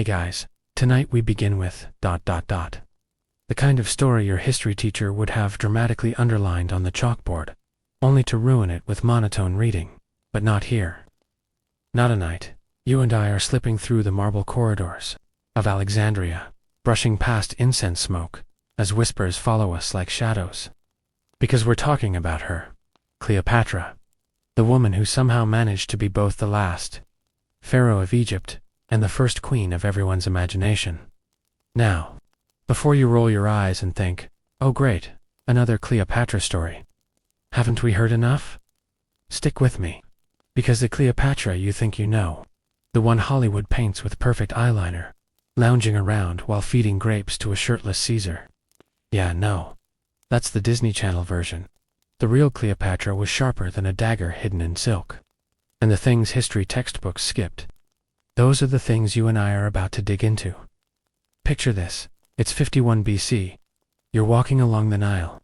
Hey guys, tonight we begin with ... The kind of story your history teacher would have dramatically underlined on the chalkboard, only to ruin it with monotone reading. But not here. Not a night. You and I are slipping through the marble corridors of Alexandria, brushing past incense smoke as whispers follow us like shadows. Because we're talking about her, Cleopatra, the woman who somehow managed to be both the last pharaoh of Egypt and the first queen of everyone's imagination. Now, before you roll your eyes and think, oh great, another Cleopatra story, haven't we heard enough? Stick with me, because the Cleopatra you think you know, the one Hollywood paints with perfect eyeliner, lounging around while feeding grapes to a shirtless Caesar. Yeah, no, that's the Disney Channel version. The real Cleopatra was sharper than a dagger hidden in silk. And the things history textbooks skipped, those are the things you and I are about to dig into. Picture this. It's 51 BC. You're walking along the Nile,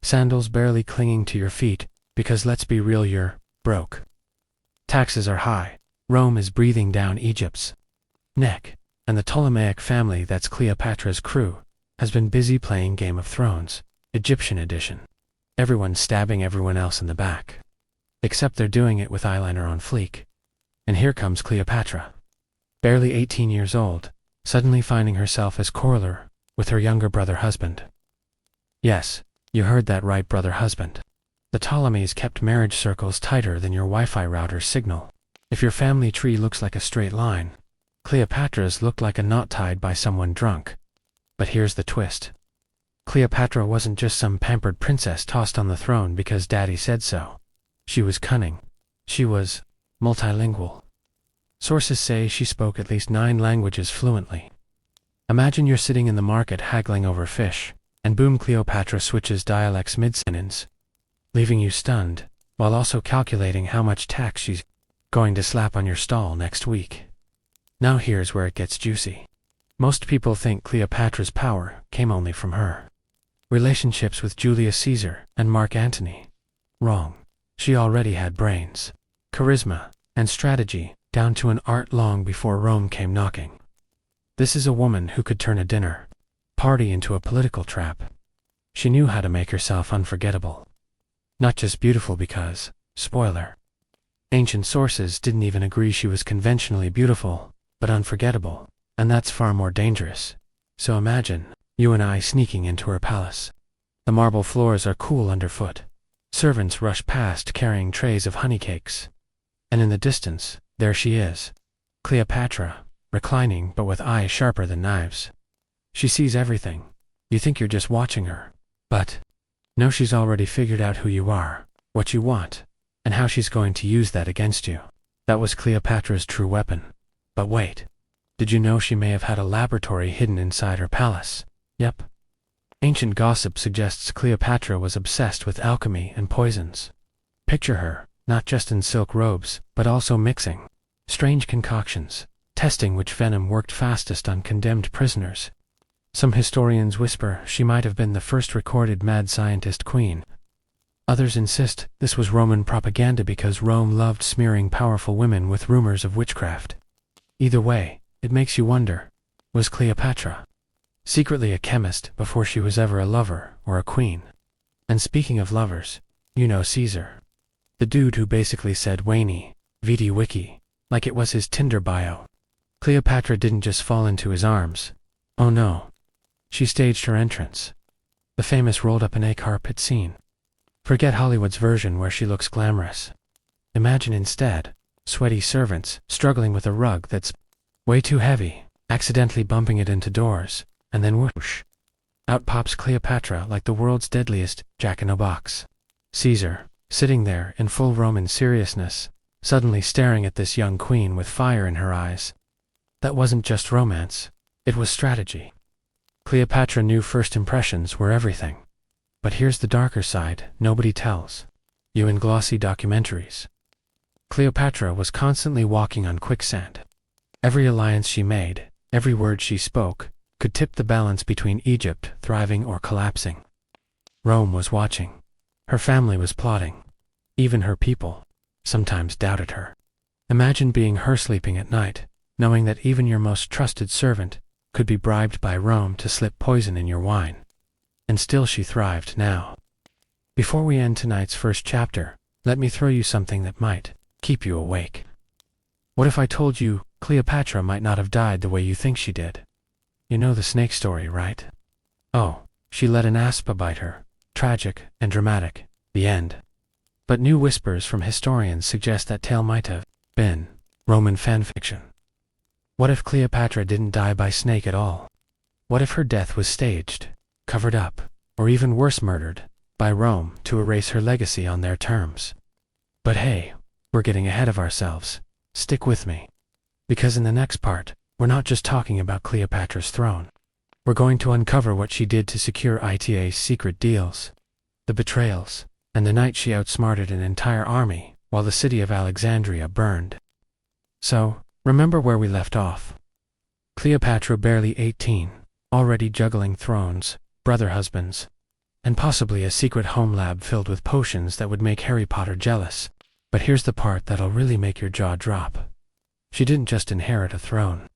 sandals barely clinging to your feet, because let's be real, you're broke. Taxes are high. Rome is breathing down Egypt's neck, and the Ptolemaic family, that's Cleopatra's crew, has been busy playing Game of Thrones, Egyptian edition. Everyone's stabbing everyone else in the back. Except they're doing it with eyeliner on fleek. And here comes Cleopatra, barely 18 years old, suddenly finding herself as corollary with her younger brother husband. Yes, you heard that right, brother husband. The Ptolemies kept marriage circles tighter than your Wi-Fi router's signal. If your family tree looks like a straight line, Cleopatra's looked like a knot tied by someone drunk. But here's the twist. Cleopatra wasn't just some pampered princess tossed on the throne because daddy said so. She was cunning. She was multilingual. Sources say she spoke at least 9 languages fluently. Imagine you're sitting in the market haggling over fish, and boom, Cleopatra switches dialects mid-sentence, leaving you stunned, while also calculating how much tax she's going to slap on your stall next week. Now here's where it gets juicy. Most people think Cleopatra's power came only from her relationships with Julius Caesar and Mark Antony. Wrong. She already had brains, charisma, and strategy down to an art long before Rome came knocking. This is a woman who could turn a dinner party into a political trap. She knew how to make herself unforgettable. Not just beautiful because, spoiler, ancient sources didn't even agree she was conventionally beautiful, but unforgettable, and that's far more dangerous. So imagine you and I sneaking into her palace. The marble floors are cool underfoot. Servants rush past carrying trays of honey cakes. And in the distance, there she is, Cleopatra, reclining but with eyes sharper than knives. She sees everything. You think you're just watching her. But no, she's already figured out who you are, what you want, and how she's going to use that against you. That was Cleopatra's true weapon. But wait, did you know she may have had a laboratory hidden inside her palace? Yep. Ancient gossip suggests Cleopatra was obsessed with alchemy and poisons. Picture her, not just in silk robes, but also mixing strange concoctions, testing which venom worked fastest on condemned prisoners. Some historians whisper she might have been the first recorded mad scientist queen. Others insist this was Roman propaganda because Rome loved smearing powerful women with rumors of witchcraft. Either way, it makes you wonder, was Cleopatra secretly a chemist before she was ever a lover or a queen? And speaking of lovers, you know Caesar. The dude who basically said Wayne, VD Wiki, like it was his Tinder bio. Cleopatra didn't just fall into his arms. Oh no. She staged her entrance. The famous rolled-up-in-a carpet scene. Forget Hollywood's version where she looks glamorous. Imagine instead, sweaty servants struggling with a rug that's way too heavy, accidentally bumping it into doors, and then whoosh. Out pops Cleopatra like the world's deadliest jack-in-a-box. Caesar, sitting there in full Roman seriousness, suddenly staring at this young queen with fire in her eyes. That wasn't just romance, it was strategy. Cleopatra knew first impressions were everything. But here's the darker side nobody tells you in glossy documentaries. Cleopatra was constantly walking on quicksand. Every alliance she made, every word she spoke, could tip the balance between Egypt thriving or collapsing. Rome was watching. Her family was plotting. Even her people sometimes doubted her. Imagine being her sleeping at night, knowing that even your most trusted servant could be bribed by Rome to slip poison in your wine. And still she thrived now. Before we end tonight's first chapter, let me throw you something that might keep you awake. What if I told you Cleopatra might not have died the way you think she did? You know the snake story, right? Oh, she let an asp bite her. Tragic and dramatic. The end. But new whispers from historians suggest that tale might have been Roman fanfiction. What if Cleopatra didn't die by snake at all? What if her death was staged, covered up, or even worse, murdered by Rome to erase her legacy on their terms? But hey, we're getting ahead of ourselves. Stick with me. Because in the next part, we're not just talking about Cleopatra's throne. We're going to uncover what she did to secure ITA's secret deals, the betrayals, and the night she outsmarted an entire army while the city of Alexandria burned. So, remember where we left off. Cleopatra, barely 18, already juggling thrones, brother husbands, and possibly a secret home lab filled with potions that would make Harry Potter jealous. But here's the part that'll really make your jaw drop. She didn't just inherit a throne.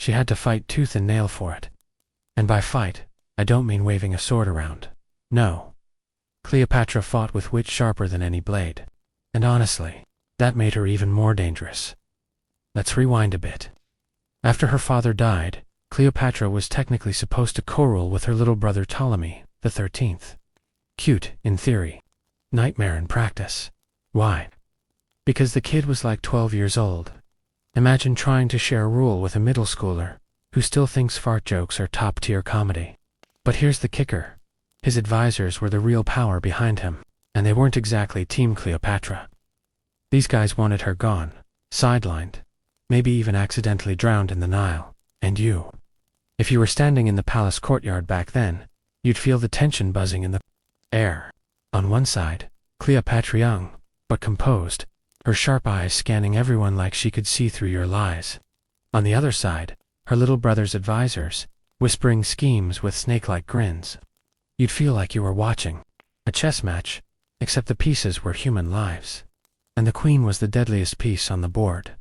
She had to fight tooth and nail for it. And by fight, I don't mean waving a sword around. No. Cleopatra fought with wit sharper than any blade. And honestly, that made her even more dangerous. Let's rewind a bit. After her father died, Cleopatra was technically supposed to co-rule with her little brother Ptolemy, the 13th. Cute, in theory. Nightmare in practice. Why? Because the kid was like 12 years old. Imagine trying to share rule with a middle schooler who still thinks fart jokes are top-tier comedy. But here's the kicker. His advisors were the real power behind him, and they weren't exactly Team Cleopatra. These guys wanted her gone, sidelined, maybe even accidentally drowned in the Nile. And you, if you were standing in the palace courtyard back then, you'd feel the tension buzzing in the air. On one side, Cleopatra, young but composed, her sharp eyes scanning everyone like she could see through your lies. On the other side, her little brother's advisors, whispering schemes with snake-like grins. You'd feel like you were watching a chess match, except the pieces were human lives. And the queen was the deadliest piece on the board.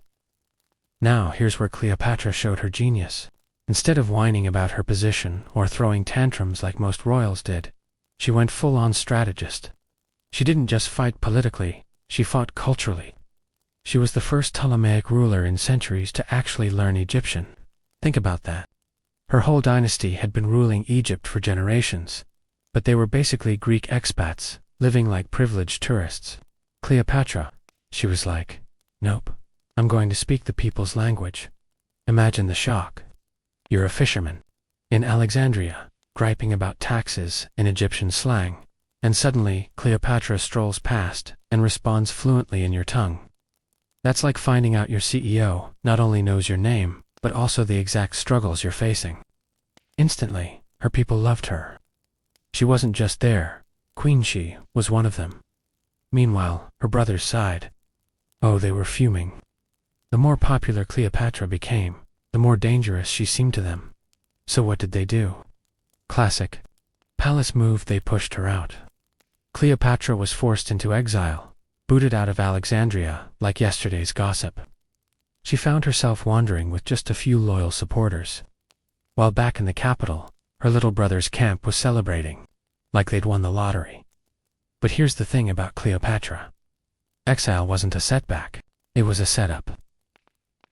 Now here's where Cleopatra showed her genius. Instead of whining about her position or throwing tantrums like most royals did, she went full-on strategist. She didn't just fight politically, she fought culturally. She was the first Ptolemaic ruler in centuries to actually learn Egyptian. Think about that. Her whole dynasty had been ruling Egypt for generations, but they were basically Greek expats, living like privileged tourists. Cleopatra, she was like, nope, I'm going to speak the people's language. Imagine the shock. You're a fisherman in Alexandria, griping about taxes in Egyptian slang, and suddenly Cleopatra strolls past and responds fluently in your tongue. That's like finding out your CEO not only knows your name, but also the exact struggles you're facing. Instantly, her people loved her. She wasn't just there, Queen She was one of them. Meanwhile, her brothers sighed. Oh, they were fuming. The more popular Cleopatra became, the more dangerous she seemed to them. So what did they do? Classic palace move, they pushed her out. Cleopatra was forced into exile, booted out of Alexandria like yesterday's gossip. She found herself wandering with just a few loyal supporters. While back in the capital, her little brother's camp was celebrating, like they'd won the lottery. But here's the thing about Cleopatra. Exile wasn't a setback, it was a setup.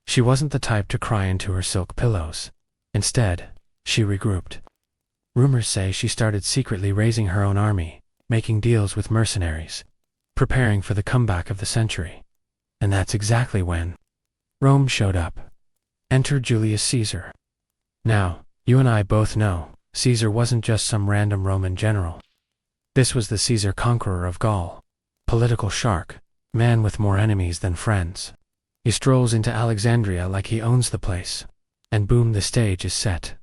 She wasn't the type to cry into her silk pillows. Instead, she regrouped. Rumors say she started secretly raising her own army, making deals with mercenaries, preparing for the comeback of the century. And that's exactly when Rome showed up. Enter Julius Caesar. Now, you and I both know, Caesar wasn't just some random Roman general. This was the Caesar conqueror of Gaul. Political shark, man with more enemies than friends. He strolls into Alexandria like he owns the place. And boom, the stage is set.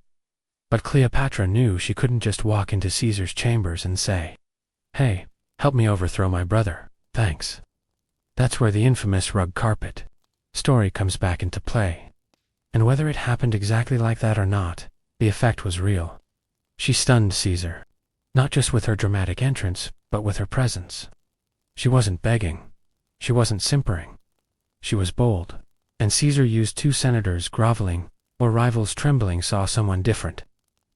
But Cleopatra knew she couldn't just walk into Caesar's chambers and say, "Hey, help me overthrow my brother, thanks." That's where the infamous rug carpet story comes back into play. And whether it happened exactly like that or not, the effect was real. She stunned Caesar, not just with her dramatic entrance, but with her presence. She wasn't begging. She wasn't simpering. She was bold. And Caesar used 2 senators groveling, or rivals trembling saw someone different.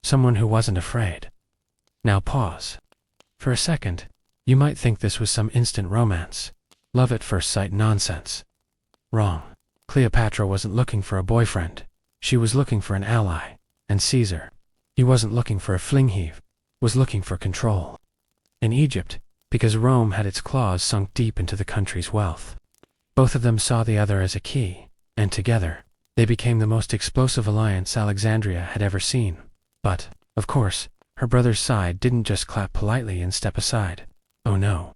Someone who wasn't afraid. Now pause. For a second, you might think this was some instant romance. Love at first sight nonsense. Wrong. Cleopatra wasn't looking for a boyfriend. She was looking for an ally. And Caesar, he wasn't looking for a fling, he was looking for control. In Egypt, because Rome had its claws sunk deep into the country's wealth. Both of them saw the other as a key, and together, they became the most explosive alliance Alexandria had ever seen. But, of course, her brother's side didn't just clap politely and step aside. Oh no.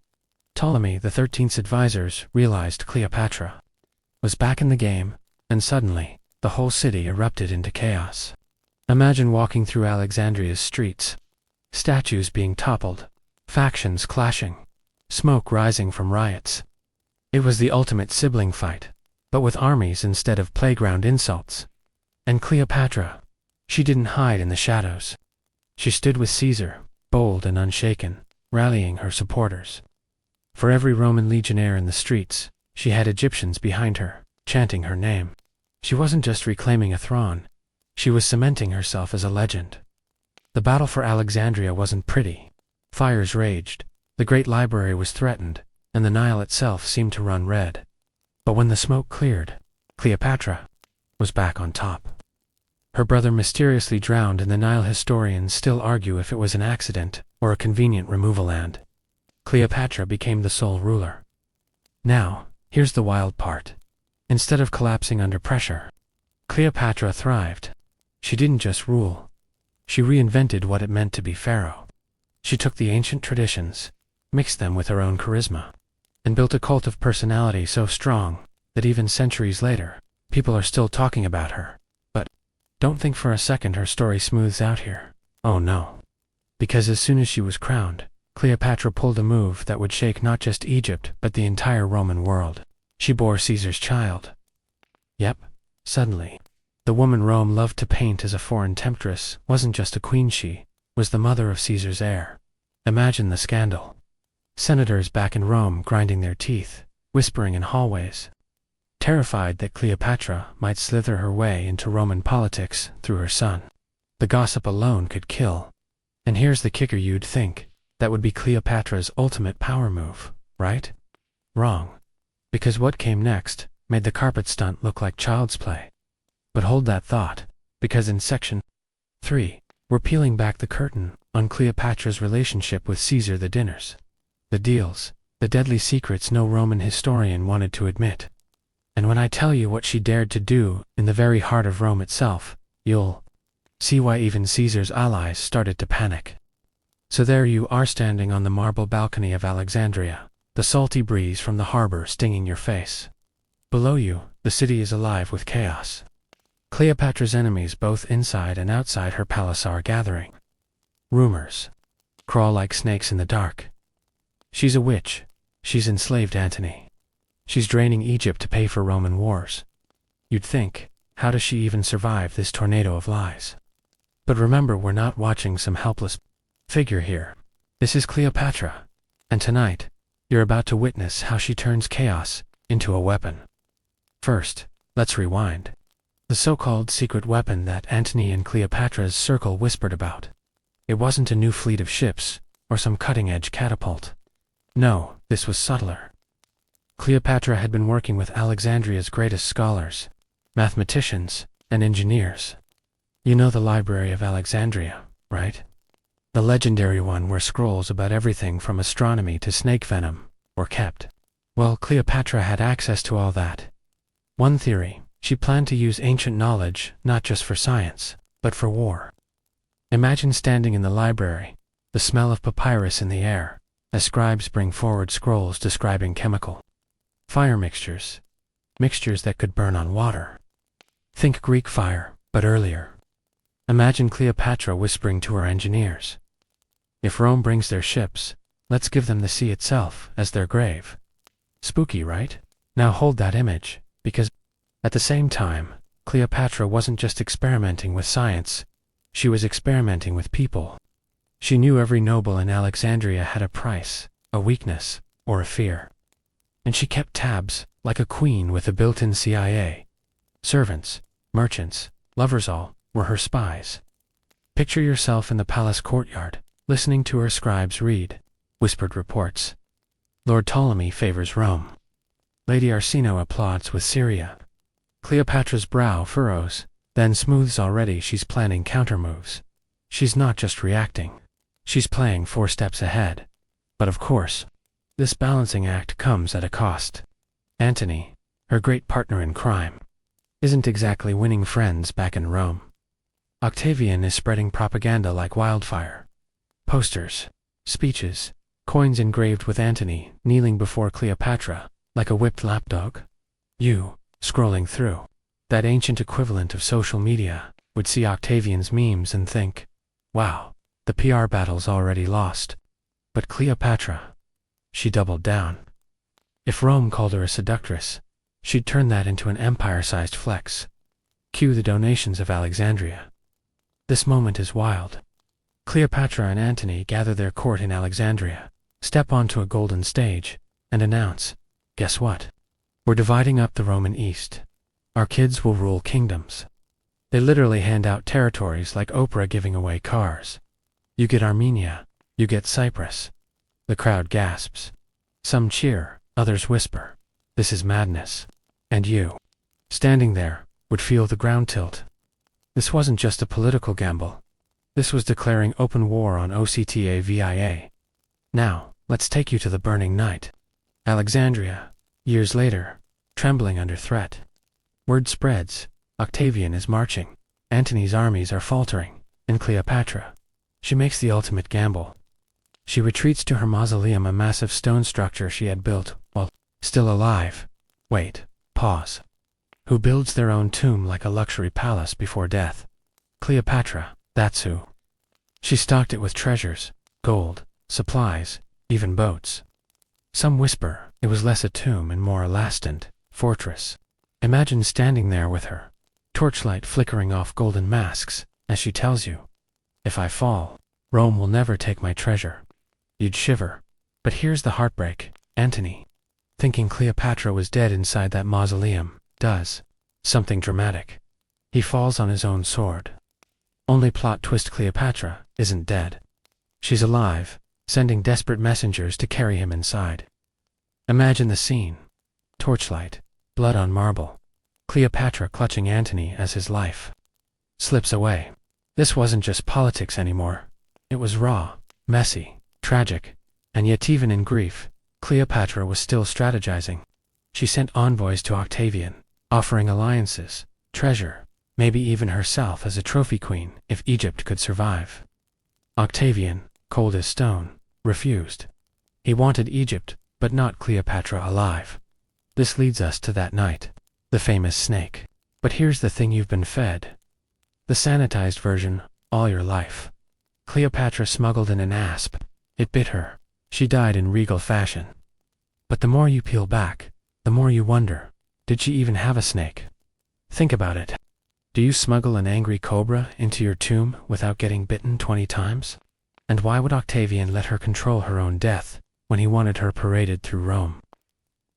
Ptolemy the 13th's advisors realized Cleopatra was back in the game, and suddenly, the whole city erupted into chaos. Imagine walking through Alexandria's streets. Statues being toppled, factions clashing, smoke rising from riots. It was the ultimate sibling fight, but with armies instead of playground insults. And Cleopatra, she didn't hide in the shadows. She stood with Caesar, bold and unshaken, rallying her supporters. For every Roman legionnaire in the streets, she had Egyptians behind her, chanting her name. She wasn't just reclaiming a throne, she was cementing herself as a legend. The battle for Alexandria wasn't pretty. Fires raged, the great library was threatened, and the Nile itself seemed to run red. But when the smoke cleared, Cleopatra was back on top. Her brother mysteriously drowned, and the Nile historians still argue if it was an accident or a convenient removal, and Cleopatra became the sole ruler. Now, here's the wild part. Instead of collapsing under pressure, Cleopatra thrived. She didn't just rule. She reinvented what it meant to be pharaoh. She took the ancient traditions, mixed them with her own charisma, and built a cult of personality so strong that even centuries later, people are still talking about her. But don't think for a second her story smooths out here. Oh no. Because as soon as she was crowned, Cleopatra pulled a move that would shake not just Egypt but the entire Roman world. She bore Caesar's child. Yep, suddenly, the woman Rome loved to paint as a foreign temptress wasn't just a queen, she was the mother of Caesar's heir. Imagine the scandal. Senators back in Rome grinding their teeth, whispering in hallways, terrified that Cleopatra might slither her way into Roman politics through her son. The gossip alone could kill. And here's the kicker: you'd think that would be Cleopatra's ultimate power move, right? Wrong. Because what came next made the carpet stunt look like child's play. But hold that thought, because in Section 3, we're peeling back the curtain on Cleopatra's relationship with Caesar, the dinners, the deals, the deadly secrets no Roman historian wanted to admit. And when I tell you what she dared to do in the very heart of Rome itself, you'll see why even Caesar's allies started to panic. So there you are, standing on the marble balcony of Alexandria, the salty breeze from the harbor stinging your face. Below you, the city is alive with chaos. Cleopatra's enemies both inside and outside her palace are gathering. Rumors crawl like snakes in the dark. She's a witch. She's enslaved Antony. She's draining Egypt to pay for Roman wars. You'd think, how does she even survive this tornado of lies? But remember, we're not watching some helpless figure here. This is Cleopatra. And tonight, you're about to witness how she turns chaos into a weapon. First, let's rewind. The so-called secret weapon that Antony and Cleopatra's circle whispered about. It wasn't a new fleet of ships, or some cutting-edge catapult. No, this was subtler. Cleopatra had been working with Alexandria's greatest scholars, mathematicians, and engineers. You know the Library of Alexandria, right? The legendary one where scrolls about everything from astronomy to snake venom were kept. Well, Cleopatra had access to all that. One theory, she planned to use ancient knowledge not just for science, but for war. Imagine standing in the library, the smell of papyrus in the air, as scribes bring forward scrolls describing chemical fire mixtures that could burn on water. Think Greek fire, but earlier. Imagine Cleopatra whispering to her engineers, "If Rome brings their ships, let's give them the sea itself as their grave." Spooky, right? Now hold that image, because at the same time, Cleopatra wasn't just experimenting with science, she was experimenting with people. She knew every noble in Alexandria had a price, a weakness, or a fear. And she kept tabs, like a queen with a built-in CIA, Servants, merchants, lovers all were her spies. Picture yourself in the palace courtyard, listening to her scribes read whispered reports. Lord Ptolemy favors Rome. Lady Arsinoe applauds with Syria. Cleopatra's brow furrows, then smooths already. She's planning countermoves. She's not just reacting. She's playing 4 steps ahead. But of course, this balancing act comes at a cost. Antony, her great partner in crime, isn't exactly winning friends back in Rome. Octavian is spreading propaganda like wildfire. Posters, speeches, coins engraved with Antony kneeling before Cleopatra like a whipped lapdog. You, scrolling through that ancient equivalent of social media, would see Octavian's memes and think, wow, the PR battle's already lost. But Cleopatra, she doubled down. If Rome called her a seductress, she'd turn that into an empire-sized flex. Cue the donations of Alexandria. This moment is wild. Cleopatra and Antony gather their court in Alexandria, step onto a golden stage, and announce, guess what? We're dividing up the Roman East. Our kids will rule kingdoms. They literally hand out territories like Oprah giving away cars. You get Armenia, you get Cyprus. The crowd gasps. Some cheer, others whisper, this is madness. And you, standing there, would feel the ground tilt. This wasn't just a political gamble. This was declaring open war on OCTAVIA. Now, let's take you to the burning night. Alexandria, years later, trembling under threat. Word spreads, Octavian is marching, Antony's armies are faltering, and Cleopatra, she makes the ultimate gamble. She retreats to her mausoleum, a massive stone structure she had built while still alive. Wait, pause. Who builds their own tomb like a luxury palace before death? Cleopatra, that's who. She stocked it with treasures, gold, supplies, even boats. Some whisper it was less a tomb and more a lastant fortress. Imagine standing there with her, torchlight flickering off golden masks, as she tells you, if I fall, Rome will never take my treasure. You'd shiver. But here's the heartbreak. Antony, thinking Cleopatra was dead inside that mausoleum, does something dramatic. He falls on his own sword. Only plot twist, Cleopatra isn't dead. She's alive, sending desperate messengers to carry him inside. Imagine the scene. Torchlight, blood on marble. Cleopatra clutching Antony as his life slips away. This wasn't just politics anymore. It was raw, messy, tragic, and yet even in grief, Cleopatra was still strategizing. She sent envoys to Octavian, offering alliances, treasure, maybe even herself as a trophy queen if Egypt could survive. Octavian, cold as stone, refused. He wanted Egypt, but not Cleopatra alive. This leads us to that night, the famous snake. But here's the thing you've been fed. The sanitized version, all your life. Cleopatra smuggled in an asp. It bit her. She died in regal fashion. But the more you peel back, the more you wonder, did she even have a snake? Think about it. Do you smuggle an angry cobra into your tomb without getting bitten 20 times? And why would Octavian let her control her own death when he wanted her paraded through Rome?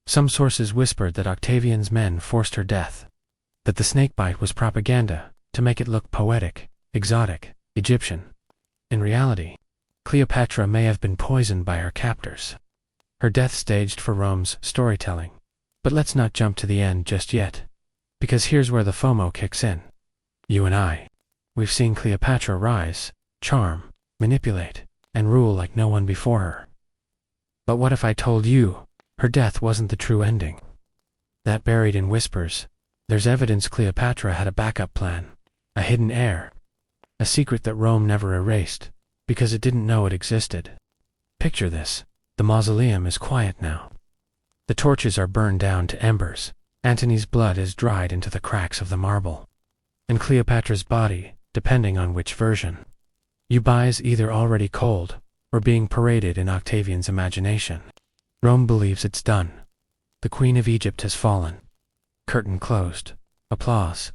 Some sources whispered that Octavian's men forced her death, that the snakebite was propaganda to make it look poetic, exotic, Egyptian. In reality, Cleopatra may have been poisoned by her captors. Her death staged for Rome's storytelling. But let's not jump to the end just yet, because here's where the FOMO kicks in. You and I, we've seen Cleopatra rise, charm, manipulate, and rule like no one before her. But what if I told you her death wasn't the true ending? That buried in whispers, there's evidence Cleopatra had a backup plan, a hidden heir, a secret that Rome never erased, because it didn't know it existed. Picture this. The mausoleum is quiet now. The torches are burned down to embers. Antony's blood is dried into the cracks of the marble. And Cleopatra's body, depending on which version you buy, is either already cold or being paraded in Octavian's imagination. Rome believes it's done. The Queen of Egypt has fallen. Curtain closed. Applause.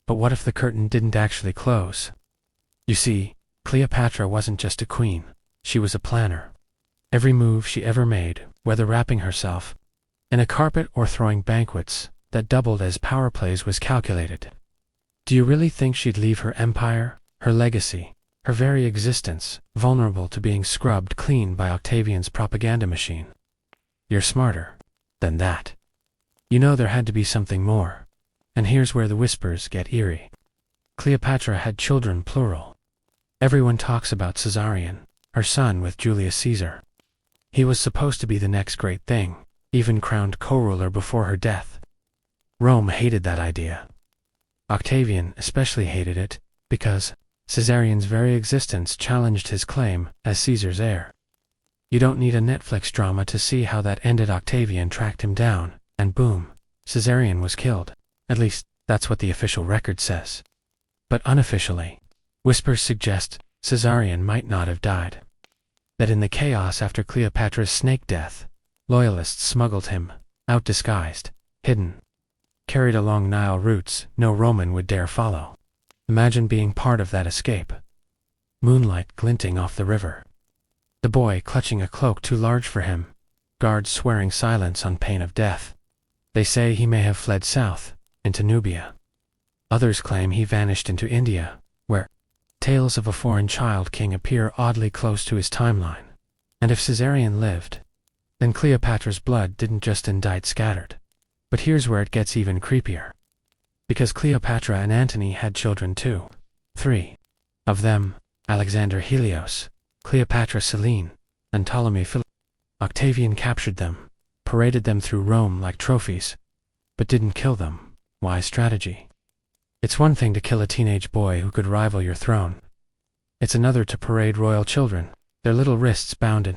But what if the curtain didn't actually close? You see, Cleopatra wasn't just a queen, she was a planner. Every move she ever made, whether wrapping herself in a carpet or throwing banquets, that doubled as power plays was calculated. Do you really think she'd leave her empire, her legacy, her very existence, vulnerable to being scrubbed clean by Octavian's propaganda machine? You're smarter than that. You know there had to be something more. And here's where the whispers get eerie. Cleopatra had children plural. Everyone talks about Caesarion, her son with Julius Caesar. He was supposed to be the next great thing, even crowned co-ruler before her death. Rome hated that idea. Octavian especially hated it, because Caesarion's very existence challenged his claim as Caesar's heir. You don't need a Netflix drama to see how that ended. Octavian tracked him down, and boom, Caesarion was killed. At least, that's what the official record says. But unofficially, whispers suggest Caesarion might not have died. That in the chaos after Cleopatra's snake death, loyalists smuggled him, out disguised, hidden, carried along Nile routes no Roman would dare follow. Imagine being part of that escape. Moonlight glinting off the river. The boy clutching a cloak too large for him, guards swearing silence on pain of death. They say he may have fled south, into Nubia. Others claim he vanished into India, where tales of a foreign child king appear oddly close to his timeline. And if Caesarion lived, then Cleopatra's blood didn't just indict scattered. But here's where it gets even creepier. Because Cleopatra and Antony had children too. 3 of them, Alexander Helios, Cleopatra Selene, and Ptolemy Philip. Octavian captured them, paraded them through Rome like trophies, but didn't kill them. Wise strategy. It's one thing to kill a teenage boy who could rival your throne. It's another to parade royal children, their little wrists bound in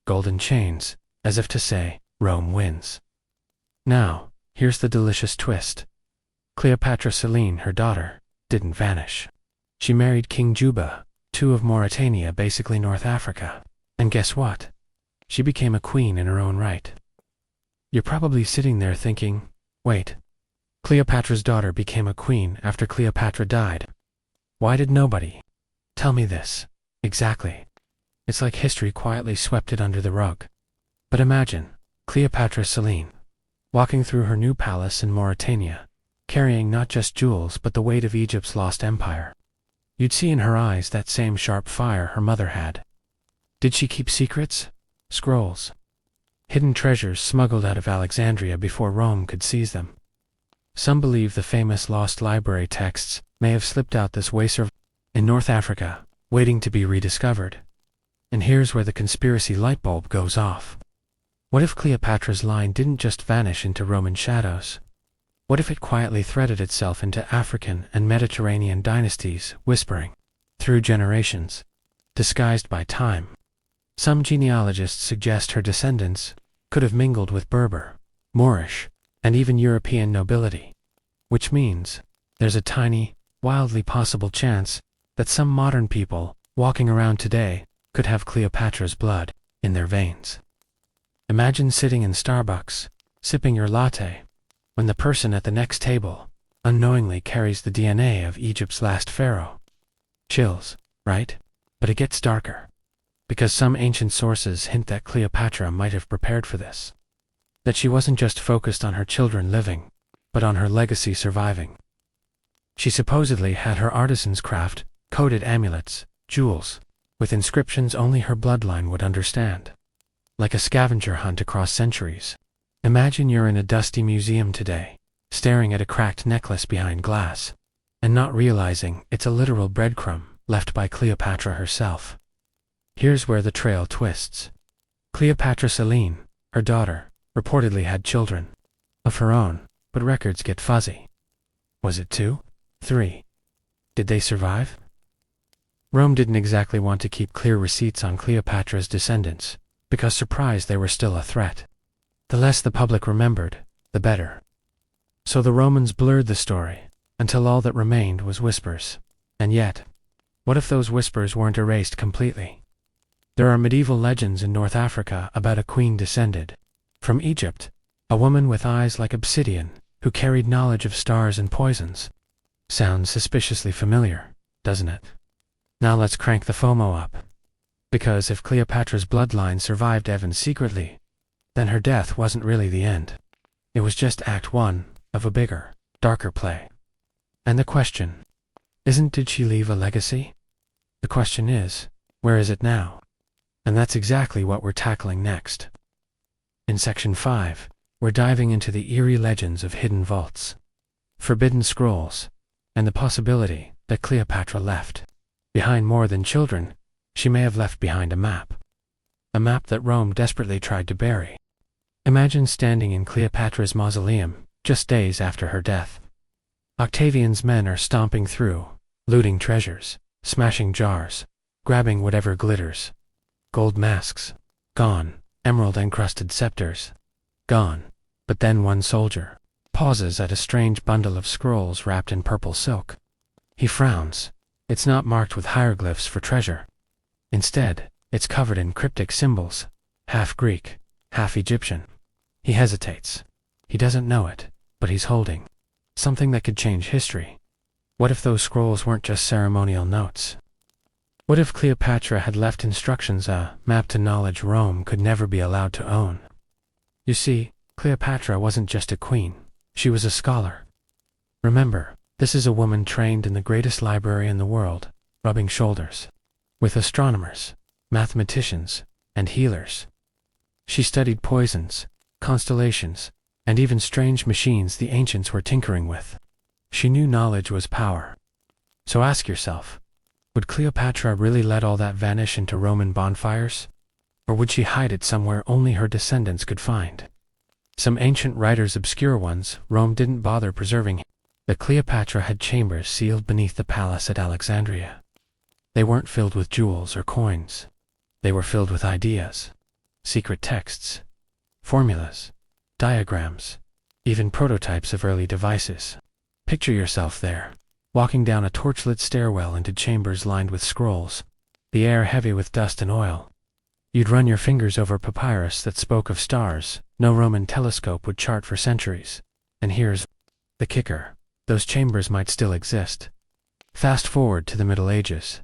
golden chains, as if to say, Rome wins. Now, here's the delicious twist. Cleopatra Selene, her daughter, didn't vanish. She married King Juba, II of Mauritania, basically North Africa. And guess what? She became a queen in her own right. You're probably sitting there thinking, wait, Cleopatra's daughter became a queen after Cleopatra died. Why did nobody tell me this? Exactly. It's like history quietly swept it under the rug. But imagine, Cleopatra Selene, walking through her new palace in Mauritania, carrying not just jewels but the weight of Egypt's lost empire. You'd see in her eyes that same sharp fire her mother had. Did she keep secrets? Scrolls. Hidden treasures smuggled out of Alexandria before Rome could seize them. Some believe the famous lost library texts may have slipped out this way in North Africa, waiting to be rediscovered. And here's where the conspiracy lightbulb goes off. What if Cleopatra's line didn't just vanish into Roman shadows? What if it quietly threaded itself into African and Mediterranean dynasties, whispering through generations, disguised by time? Some genealogists suggest her descendants could have mingled with Berber, Moorish, and even European nobility, which means there's a tiny, wildly possible chance that some modern people walking around today could have Cleopatra's blood in their veins. Imagine sitting in Starbucks, sipping your latte, when the person at the next table unknowingly carries the DNA of Egypt's last pharaoh. Chills, right? But it gets darker, because some ancient sources hint that Cleopatra might have prepared for this. That she wasn't just focused on her children living, but on her legacy surviving. She supposedly had her artisans craft coded amulets, jewels, with inscriptions only her bloodline would understand. Like a scavenger hunt across centuries. Imagine you're in a dusty museum today, staring at a cracked necklace behind glass, and not realizing it's a literal breadcrumb left by Cleopatra herself. Here's where the trail twists. Cleopatra Selene, her daughter, reportedly had children of her own, but records get fuzzy. Was it 2? 3? Did they survive? Rome didn't exactly want to keep clear receipts on Cleopatra's descendants, because surprised they were still a threat. The less the public remembered, the better. So the Romans blurred the story, until all that remained was whispers. And yet, what if those whispers weren't erased completely? There are medieval legends in North Africa about a queen descended from Egypt, a woman with eyes like obsidian, who carried knowledge of stars and poisons. Sounds suspiciously familiar, doesn't it? Now let's crank the FOMO up. Because if Cleopatra's bloodline survived even secretly, then her death wasn't really the end. It was just Act 1 of a bigger, darker play. And the question isn't, did she leave a legacy? The question is, where is it now? And that's exactly what we're tackling next. In Section 5, we're diving into the eerie legends of hidden vaults, forbidden scrolls, and the possibility that Cleopatra left behind more than children. She may have left behind a map that Rome desperately tried to bury. Imagine standing in Cleopatra's mausoleum just days after her death. Octavian's men are stomping through, looting treasures, smashing jars, grabbing whatever glitters. Gold masks, gone. Emerald-encrusted scepters, gone. But then one soldier pauses at a strange bundle of scrolls wrapped in purple silk. He frowns. It's not marked with hieroglyphs for treasure. Instead, it's covered in cryptic symbols, half Greek, half Egyptian. He hesitates. He doesn't know it, but he's holding something that could change history. What if those scrolls weren't just ceremonial notes? What if Cleopatra had left instructions, a map to knowledge Rome could never be allowed to own? You see, Cleopatra wasn't just a queen, she was a scholar. Remember, this is a woman trained in the greatest library in the world, rubbing shoulders with astronomers, mathematicians, and healers. She studied poisons, constellations, and even strange machines the ancients were tinkering with. She knew knowledge was power. So ask yourself, would Cleopatra really let all that vanish into Roman bonfires? Or would she hide it somewhere only her descendants could find? Some ancient writers, obscure ones, Rome didn't bother preserving. That Cleopatra had chambers sealed beneath the palace at Alexandria. They weren't filled with jewels or coins. They were filled with ideas, secret texts, formulas, diagrams, even prototypes of early devices. Picture yourself there, walking down a torchlit stairwell into chambers lined with scrolls, the air heavy with dust and oil. You'd run your fingers over papyrus that spoke of stars no Roman telescope would chart for centuries. And here's the kicker. Those chambers might still exist. Fast forward to the Middle Ages.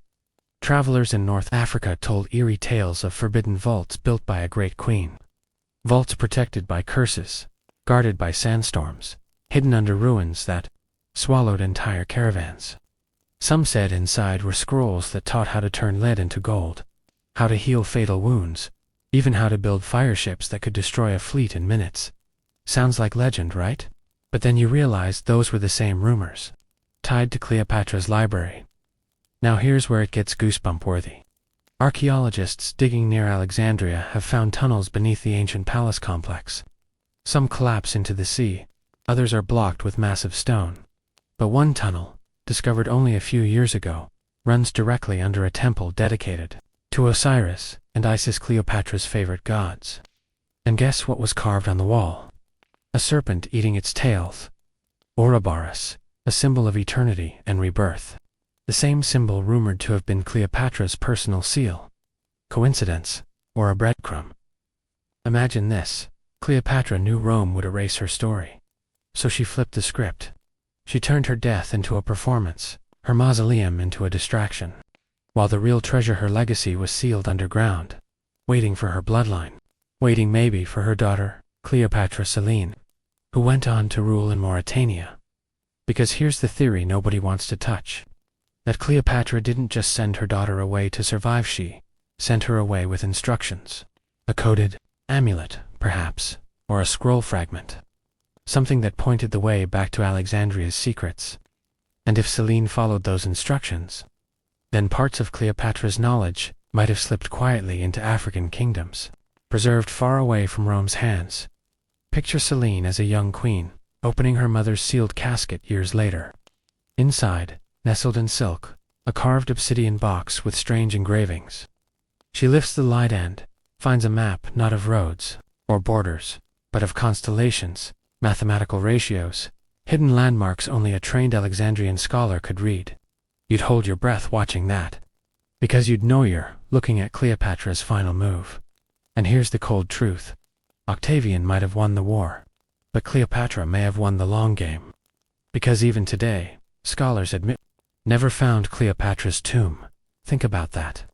Travelers in North Africa told eerie tales of forbidden vaults built by a great queen. Vaults protected by curses, guarded by sandstorms, hidden under ruins that swallowed entire caravans. Some said inside were scrolls that taught how to turn lead into gold, how to heal fatal wounds, even how to build fireships that could destroy a fleet in minutes. Sounds like legend, right? But then you realize those were the same rumors, tied to Cleopatra's library. Now here's where it gets goosebump-worthy. Archaeologists digging near Alexandria have found tunnels beneath the ancient palace complex. Some collapse into the sea, others are blocked with massive stone. But one tunnel, discovered only a few years ago, runs directly under a temple dedicated to Osiris and Isis, Cleopatra's favorite gods. And guess what was carved on the wall? A serpent eating its tails. Ouroboros, a symbol of eternity and rebirth. The same symbol rumored to have been Cleopatra's personal seal. Coincidence, or a breadcrumb? Imagine this. Cleopatra knew Rome would erase her story. So she flipped the script. She turned her death into a performance, her mausoleum into a distraction, while the real treasure, her legacy, was sealed underground, waiting for her bloodline, waiting maybe for her daughter, Cleopatra Selene, who went on to rule in Mauritania. Because here's the theory nobody wants to touch. That Cleopatra didn't just send her daughter away to survive, she sent her away with instructions. A coded amulet, perhaps, or a scroll fragment. Something that pointed the way back to Alexandria's secrets. And if Selene followed those instructions, then parts of Cleopatra's knowledge might have slipped quietly into African kingdoms, preserved far away from Rome's hands. Picture Selene as a young queen, opening her mother's sealed casket years later. Inside, nestled in silk, a carved obsidian box with strange engravings. She lifts the lid and finds a map not of roads or borders, but of constellations, mathematical ratios, hidden landmarks only a trained Alexandrian scholar could read. You'd hold your breath watching that, because you'd know you're looking at Cleopatra's final move. And here's the cold truth. Octavian might have won the war, but Cleopatra may have won the long game. Because even today, scholars admit, never found Cleopatra's tomb. Think about that.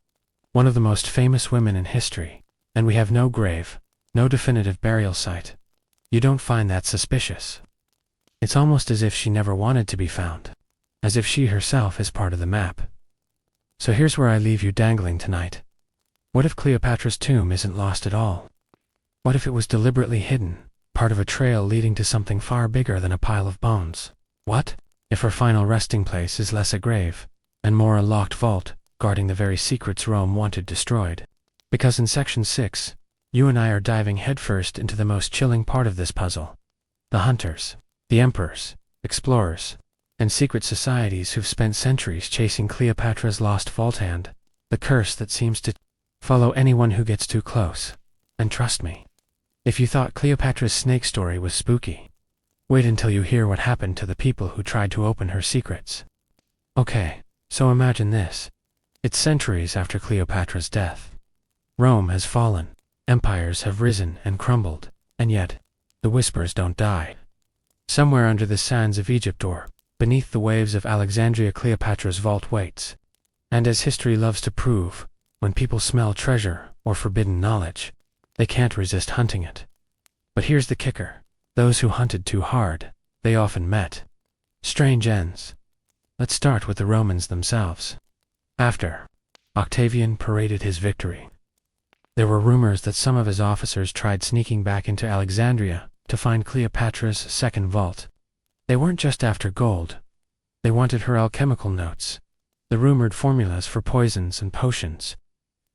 One of the most famous women in history, and we have no grave, no definitive burial site. You don't find that suspicious? It's almost as if she never wanted to be found, as if she herself is part of the map. So here's where I leave you dangling tonight. What if Cleopatra's tomb isn't lost at all? What if it was deliberately hidden, part of a trail leading to something far bigger than a pile of bones? What if her final resting place is less a grave, and more a locked vault, guarding the very secrets Rome wanted destroyed? Because in Section 6, you and I are diving headfirst into the most chilling part of this puzzle. The hunters, the emperors, explorers, and secret societies who've spent centuries chasing Cleopatra's lost vault hand, the curse that seems to follow anyone who gets too close. And trust me, if you thought Cleopatra's snake story was spooky, wait until you hear what happened to the people who tried to open her secrets. Okay, so imagine this. It's centuries after Cleopatra's death. Rome has fallen, empires have risen and crumbled, and yet, the whispers don't die. Somewhere under the sands of Egypt or beneath the waves of Alexandria, Cleopatra's vault waits. And as history loves to prove, when people smell treasure or forbidden knowledge, they can't resist hunting it. But here's the kicker. Those who hunted too hard, they often met strange ends. Let's start with the Romans themselves. After Octavian paraded his victory, there were rumors that some of his officers tried sneaking back into Alexandria to find Cleopatra's second vault. They weren't just after gold. They wanted her alchemical notes, the rumored formulas for poisons and potions.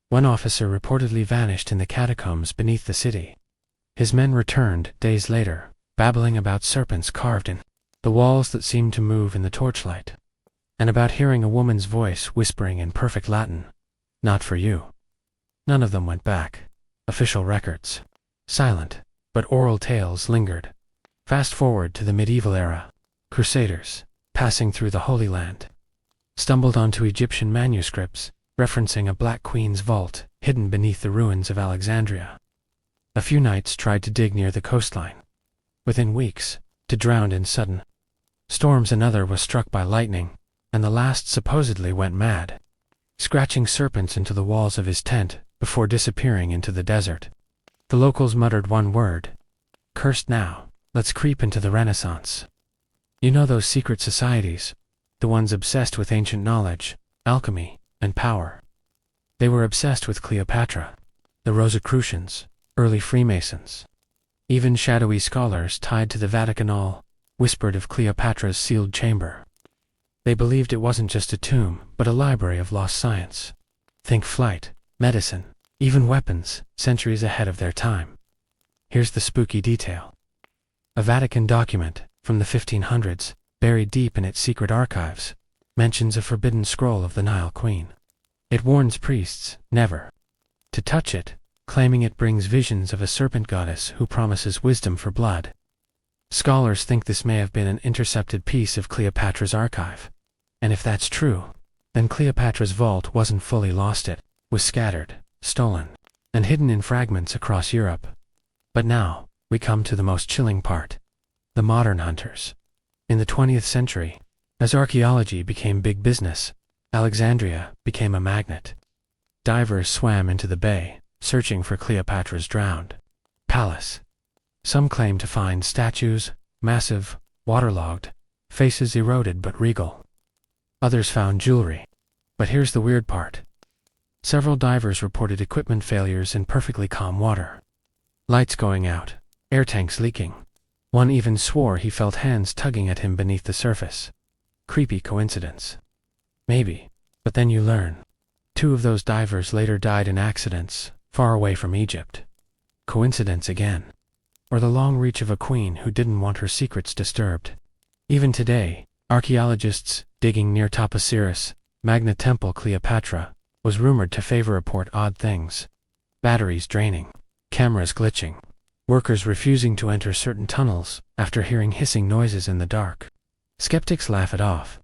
One officer reportedly vanished in the catacombs beneath the city. His men returned days later, babbling about serpents carved in the walls that seemed to move in the torchlight, and about hearing a woman's voice whispering in perfect Latin, "Not for you." None of them went back. Official records silent, but oral tales lingered. Fast forward to the medieval era. Crusaders, passing through the Holy Land, stumbled onto Egyptian manuscripts referencing a Black Queen's vault hidden beneath the ruins of Alexandria. A few knights tried to dig near the coastline. Within weeks, to drown in sudden storms, another was struck by lightning, and the last supposedly went mad, scratching serpents into the walls of his tent before disappearing into the desert. The locals muttered one word: "Cursed now, let's creep into the Renaissance." You know those secret societies, the ones obsessed with ancient knowledge, alchemy, and power. They were obsessed with Cleopatra, the Rosicrucians, early Freemasons. Even shadowy scholars tied to the Vatican all whispered of Cleopatra's sealed chamber. They believed it wasn't just a tomb, but a library of lost science. Think flight, medicine, even weapons, centuries ahead of their time. Here's the spooky detail. A Vatican document from the 1500s, buried deep in its secret archives, mentions a forbidden scroll of the Nile Queen. It warns priests never to touch it, claiming it brings visions of a serpent goddess who promises wisdom for blood. Scholars think this may have been an intercepted piece of Cleopatra's archive. And if that's true, then Cleopatra's vault wasn't fully lost, it was scattered, stolen, and hidden in fragments across Europe. But now, we come to the most chilling part. The modern hunters. In the 20th century, as archaeology became big business, Alexandria became a magnet. Divers swam into the bay, searching for Cleopatra's drowned palace. Some claim to find statues, massive, waterlogged, faces eroded but regal. Others found jewelry. But here's the weird part. Several divers reported equipment failures in perfectly calm water. Lights going out, air tanks leaking. One even swore he felt hands tugging at him beneath the surface. Creepy coincidence? Maybe, but then you learn. 2 of those divers later died in accidents, far away from Egypt. Coincidence again? Or the long reach of a queen who didn't want her secrets disturbed? Even today, archaeologists digging near Topasiris, Magna Temple Cleopatra, was rumored to favor report odd things. Batteries draining, cameras glitching, workers refusing to enter certain tunnels after hearing hissing noises in the dark. Skeptics laugh it off.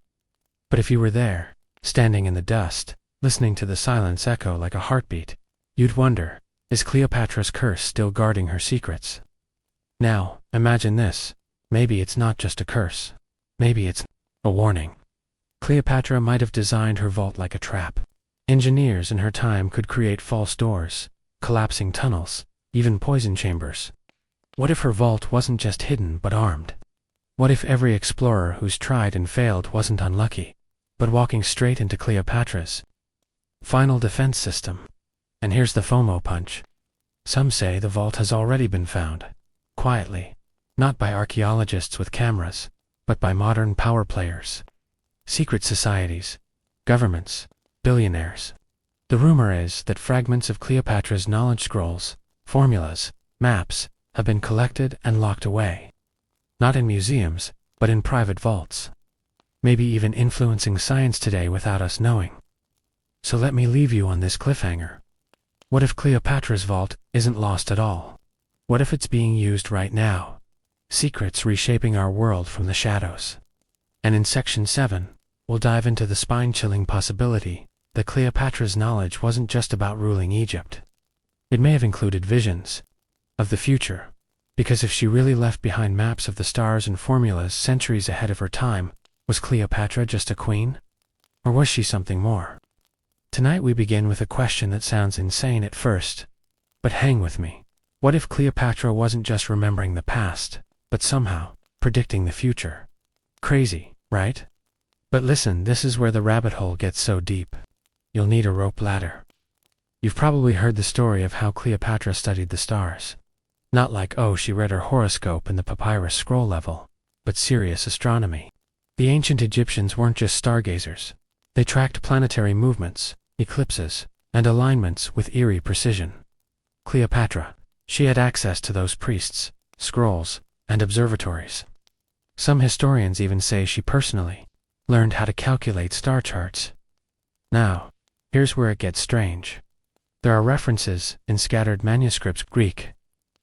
But if you were there, standing in the dust, listening to the silence echo like a heartbeat, you'd wonder, is Cleopatra's curse still guarding her secrets? Now, imagine this. Maybe it's not just a curse. Maybe it's a warning. Cleopatra might have designed her vault like a trap. Engineers in her time could create false doors, collapsing tunnels, even poison chambers. What if her vault wasn't just hidden but armed? What if every explorer who's tried and failed wasn't unlucky, but walking straight into Cleopatra's final defense system? And here's the FOMO punch. Some say the vault has already been found, quietly, not by archaeologists with cameras, but by modern power players, secret societies, governments, billionaires. The rumor is that fragments of Cleopatra's knowledge scrolls, formulas, maps, have been collected and locked away. Not in museums, but in private vaults. Maybe even influencing science today without us knowing. So let me leave you on this cliffhanger. What if Cleopatra's vault isn't lost at all? What if it's being used right now? Secrets reshaping our world from the shadows. And in Section 7, we'll dive into the spine-chilling possibility that Cleopatra's knowledge wasn't just about ruling Egypt. It may have included visions of the future, because if she really left behind maps of the stars and formulas centuries ahead of her time, was Cleopatra just a queen? Or was she something more? Tonight we begin with a question that sounds insane at first, but hang with me. What if Cleopatra wasn't just remembering the past, but somehow predicting the future? Crazy, right? But listen, this is where the rabbit hole gets so deep. You'll need a rope ladder. You've probably heard the story of how Cleopatra studied the stars. Not like, oh, she read her horoscope in the papyrus scroll level, but serious astronomy. The ancient Egyptians weren't just stargazers. They tracked planetary movements, eclipses, and alignments with eerie precision. Cleopatra, she had access to those priests, scrolls, and observatories. Some historians even say she personally learned how to calculate star charts. Now, here's where it gets strange. There are references in scattered manuscripts, Greek,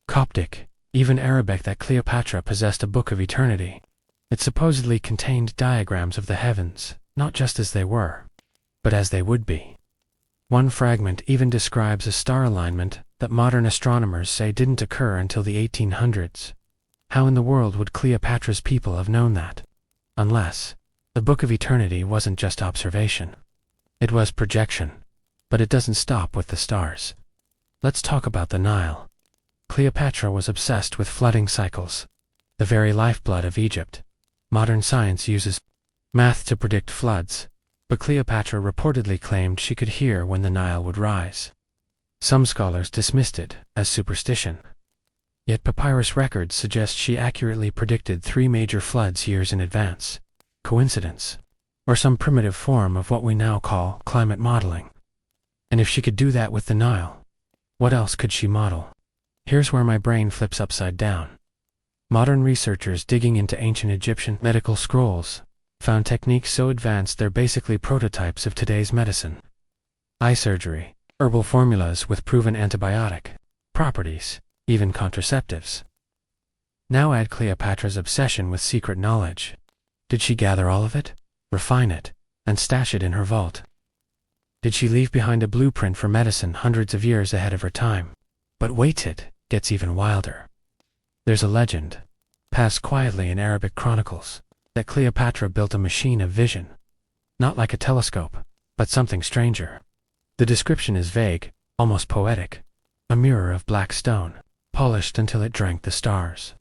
Coptic, even Arabic, that Cleopatra possessed a book of eternity. It supposedly contained diagrams of the heavens, not just as they were, but as they would be. One fragment even describes a star alignment that modern astronomers say didn't occur until the 1800s. How in the world would Cleopatra's people have known that? Unless the Book of Eternity wasn't just observation. It was projection. But it doesn't stop with the stars. Let's talk about the Nile. Cleopatra was obsessed with flooding cycles, the very lifeblood of Egypt. Modern science uses math to predict floods, but Cleopatra reportedly claimed she could hear when the Nile would rise. Some scholars dismissed it as superstition. Yet papyrus records suggest she accurately predicted 3 major floods years in advance. Coincidence? Or some primitive form of what we now call climate modeling? And if she could do that with the Nile, what else could she model? Here's where my brain flips upside down. Modern researchers digging into ancient Egyptian medical scrolls found techniques so advanced they're basically prototypes of today's medicine. Eye surgery, herbal formulas with proven antibiotic properties, even contraceptives. Now add Cleopatra's obsession with secret knowledge. Did she gather all of it, refine it, and stash it in her vault? Did she leave behind a blueprint for medicine hundreds of years ahead of her time? But wait, it gets even wilder. There's a legend, passed quietly in Arabic chronicles, that Cleopatra built a machine of vision. Not like a telescope, but something stranger. The description is vague, almost poetic. A mirror of black stone, polished until it drank the stars.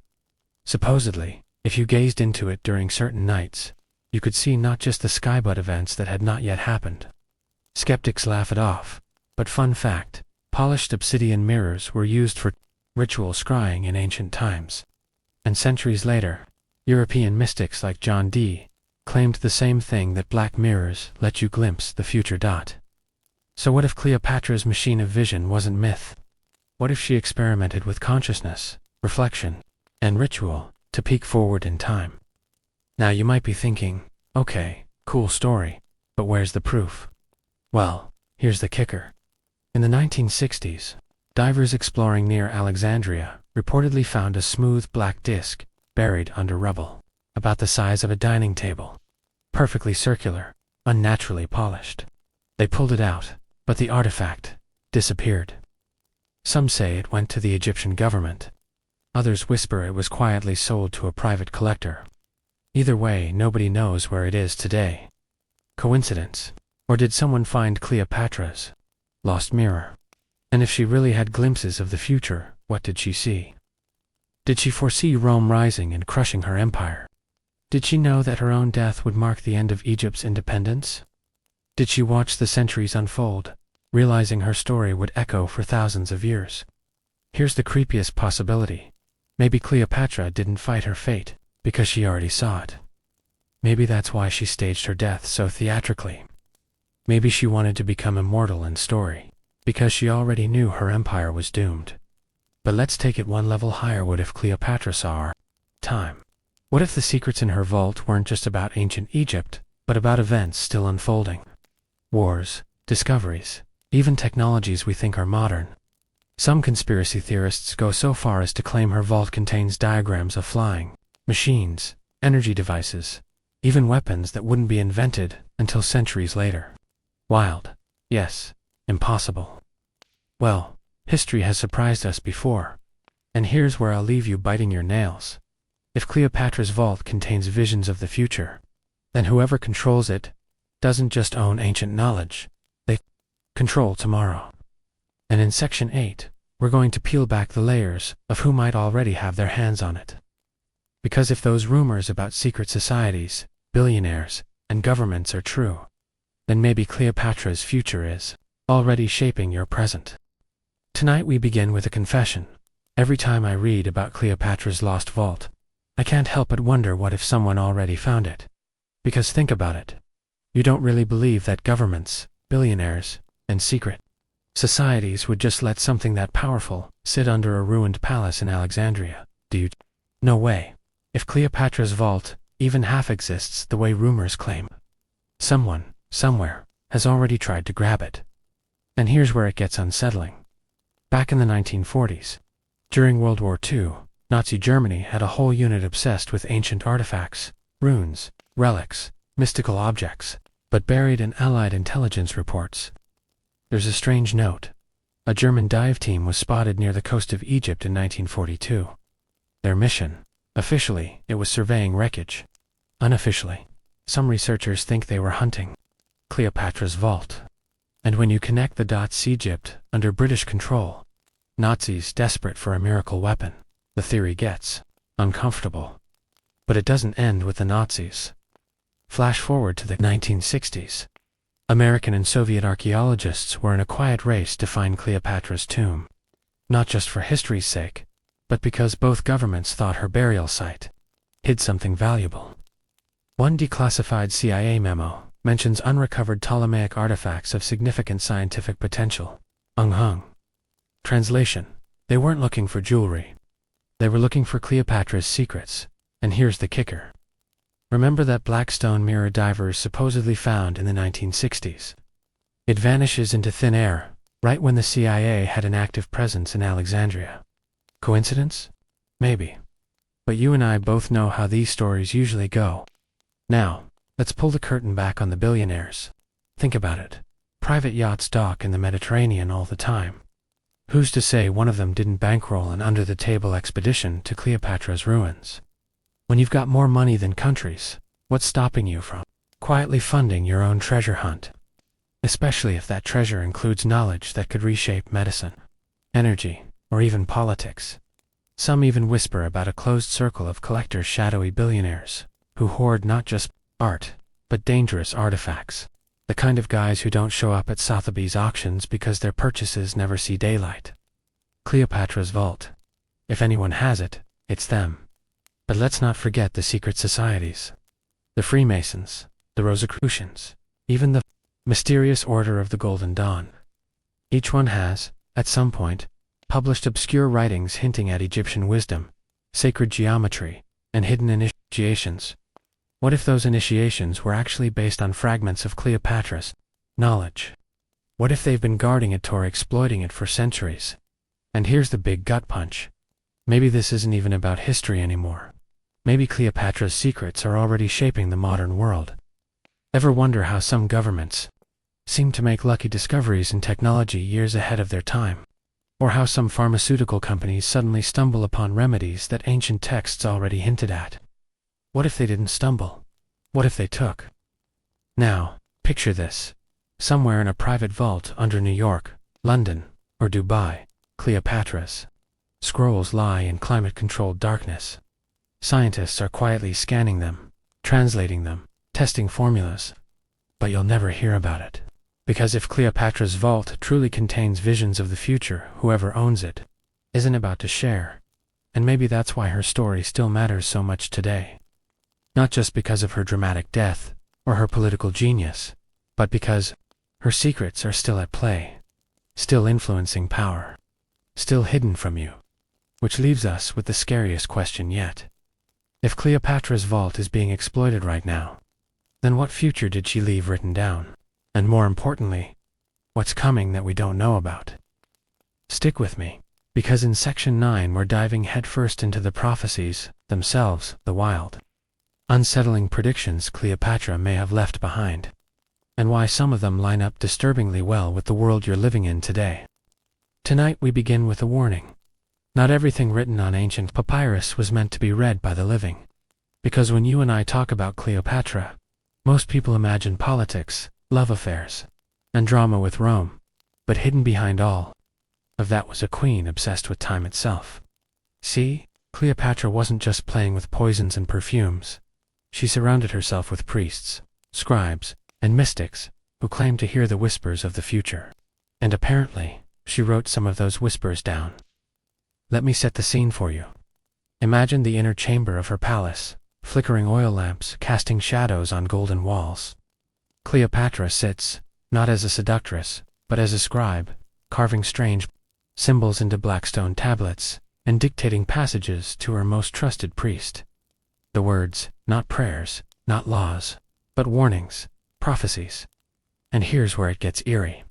Supposedly, if you gazed into it during certain nights, you could see not just the sky but events that had not yet happened. Skeptics laugh it off, but fun fact, polished obsidian mirrors were used for ritual scrying in ancient times. And centuries later, European mystics like John Dee claimed the same thing, that black mirrors let you glimpse the future. So what if Cleopatra's machine of vision wasn't myth? What if she experimented with consciousness, reflection, and ritual to peek forward in time? Now you might be thinking, okay, cool story, but where's the proof? Well, here's the kicker. In the 1960s, divers exploring near Alexandria reportedly found a smooth black disc buried under rubble, about the size of a dining table. Perfectly circular, unnaturally polished. They pulled it out, but the artifact disappeared. Some say it went to the Egyptian government. Others whisper it was quietly sold to a private collector. Either way, nobody knows where it is today. Coincidence? Or did someone find Cleopatra's lost mirror? And if she really had glimpses of the future, what did she see? Did she foresee Rome rising and crushing her empire? Did she know that her own death would mark the end of Egypt's independence? Did she watch the centuries unfold, realizing her story would echo for thousands of years? Here's the creepiest possibility. Maybe Cleopatra didn't fight her fate because she already saw it. Maybe that's why she staged her death so theatrically. Maybe she wanted to become immortal in story, because she already knew her empire was doomed. But let's take it one level higher. What if Cleopatra saw our time? What if the secrets in her vault weren't just about ancient Egypt, but about events still unfolding? Wars, discoveries, even technologies we think are modern. Some conspiracy theorists go so far as to claim her vault contains diagrams of flying machines, energy devices, even weapons that wouldn't be invented until centuries later. Wild. Yes. Impossible. Well, history has surprised us before. And here's where I'll leave you biting your nails. If Cleopatra's vault contains visions of the future, then whoever controls it doesn't just own ancient knowledge, they control tomorrow. And in Section 8, we're going to peel back the layers of who might already have their hands on it. Because if those rumors about secret societies, billionaires, and governments are true, then maybe Cleopatra's future is already shaping your present. Tonight we begin with a confession. Every time I read about Cleopatra's lost vault, I can't help but wonder what if someone already found it. Because think about it. You don't really believe that governments, billionaires, and secret societies would just let something that powerful sit under a ruined palace in Alexandria, do you? No way. If Cleopatra's vault even half exists the way rumors claim, someone, somewhere, has already tried to grab it. And here's where it gets unsettling. Back in the 1940s, during World War II, Nazi Germany had a whole unit obsessed with ancient artifacts, runes, relics, mystical objects, but buried in Allied intelligence reports. There's a strange note. A German dive team was spotted near the coast of Egypt in 1942. Their mission, officially, it was surveying wreckage. Unofficially, some researchers think they were hunting Cleopatra's vault. And when you connect the dots, Egypt, under British control, Nazis desperate for a miracle weapon, the theory gets uncomfortable. But it doesn't end with the Nazis. Flash forward to the 1960s. American and Soviet archaeologists were in a quiet race to find Cleopatra's tomb. Not just for history's sake, but because both governments thought her burial site hid something valuable. One declassified CIA memo mentions unrecovered Ptolemaic artifacts of significant scientific potential. Translation: they weren't looking for jewelry. They were looking for Cleopatra's secrets. And here's the kicker. Remember that black stone mirror divers supposedly found in the 1960s? It vanishes into thin air, right when the CIA had an active presence in Alexandria. Coincidence? Maybe. But you and I both know how these stories usually go. Now, let's pull the curtain back on the billionaires. Think about it. Private yachts dock in the Mediterranean all the time. Who's to say one of them didn't bankroll an under-the-table expedition to Cleopatra's ruins? When you've got more money than countries, what's stopping you from quietly funding your own treasure hunt? Especially if that treasure includes knowledge that could reshape medicine, energy, or even politics. Some even whisper about a closed circle of collectors, shadowy billionaires, who hoard not just art, but dangerous artifacts. The kind of guys who don't show up at Sotheby's auctions because their purchases never see daylight. Cleopatra's vault. If anyone has it, it's them. But let's not forget the secret societies. The Freemasons, the Rosicrucians, even the mysterious Order of the Golden Dawn. Each one has, at some point, published obscure writings hinting at Egyptian wisdom, sacred geometry, and hidden initiations. What if those initiations were actually based on fragments of Cleopatra's knowledge? What if they've been guarding it or exploiting it for centuries? And here's the big gut punch. Maybe this isn't even about history anymore. Maybe Cleopatra's secrets are already shaping the modern world. Ever wonder how some governments seem to make lucky discoveries in technology years ahead of their time? Or how some pharmaceutical companies suddenly stumble upon remedies that ancient texts already hinted at? What if they didn't stumble? What if they took? Now, picture this. Somewhere in a private vault under New York, London, or Dubai, Cleopatra's scrolls lie in climate-controlled darkness. Scientists are quietly scanning them, translating them, testing formulas. But you'll never hear about it. Because if Cleopatra's vault truly contains visions of the future, whoever owns it isn't about to share. And maybe that's why her story still matters so much today. Not just because of her dramatic death or her political genius, but because her secrets are still at play, still influencing power, still hidden from you. Which leaves us with the scariest question yet. If Cleopatra's vault is being exploited right now, then what future did she leave written down? And more importantly, what's coming that we don't know about? Stick with me, because in Section 9 we're diving headfirst into the prophecies themselves, the wild, unsettling predictions Cleopatra may have left behind, and why some of them line up disturbingly well with the world you're living in today. Tonight we begin with a warning. Not everything written on ancient papyrus was meant to be read by the living. Because when you and I talk about Cleopatra, most people imagine politics, love affairs, and drama with Rome, but hidden behind all of that was a queen obsessed with time itself. See, Cleopatra wasn't just playing with poisons and perfumes. She surrounded herself with priests, scribes, and mystics who claimed to hear the whispers of the future. And apparently, she wrote some of those whispers down. Let me set the scene for you. Imagine the inner chamber of her palace, flickering oil lamps casting shadows on golden walls. Cleopatra sits, not as a seductress, but as a scribe, carving strange symbols into black stone tablets, and dictating passages to her most trusted priest. The words, not prayers, not laws, but warnings, prophecies. And here's where it gets eerie.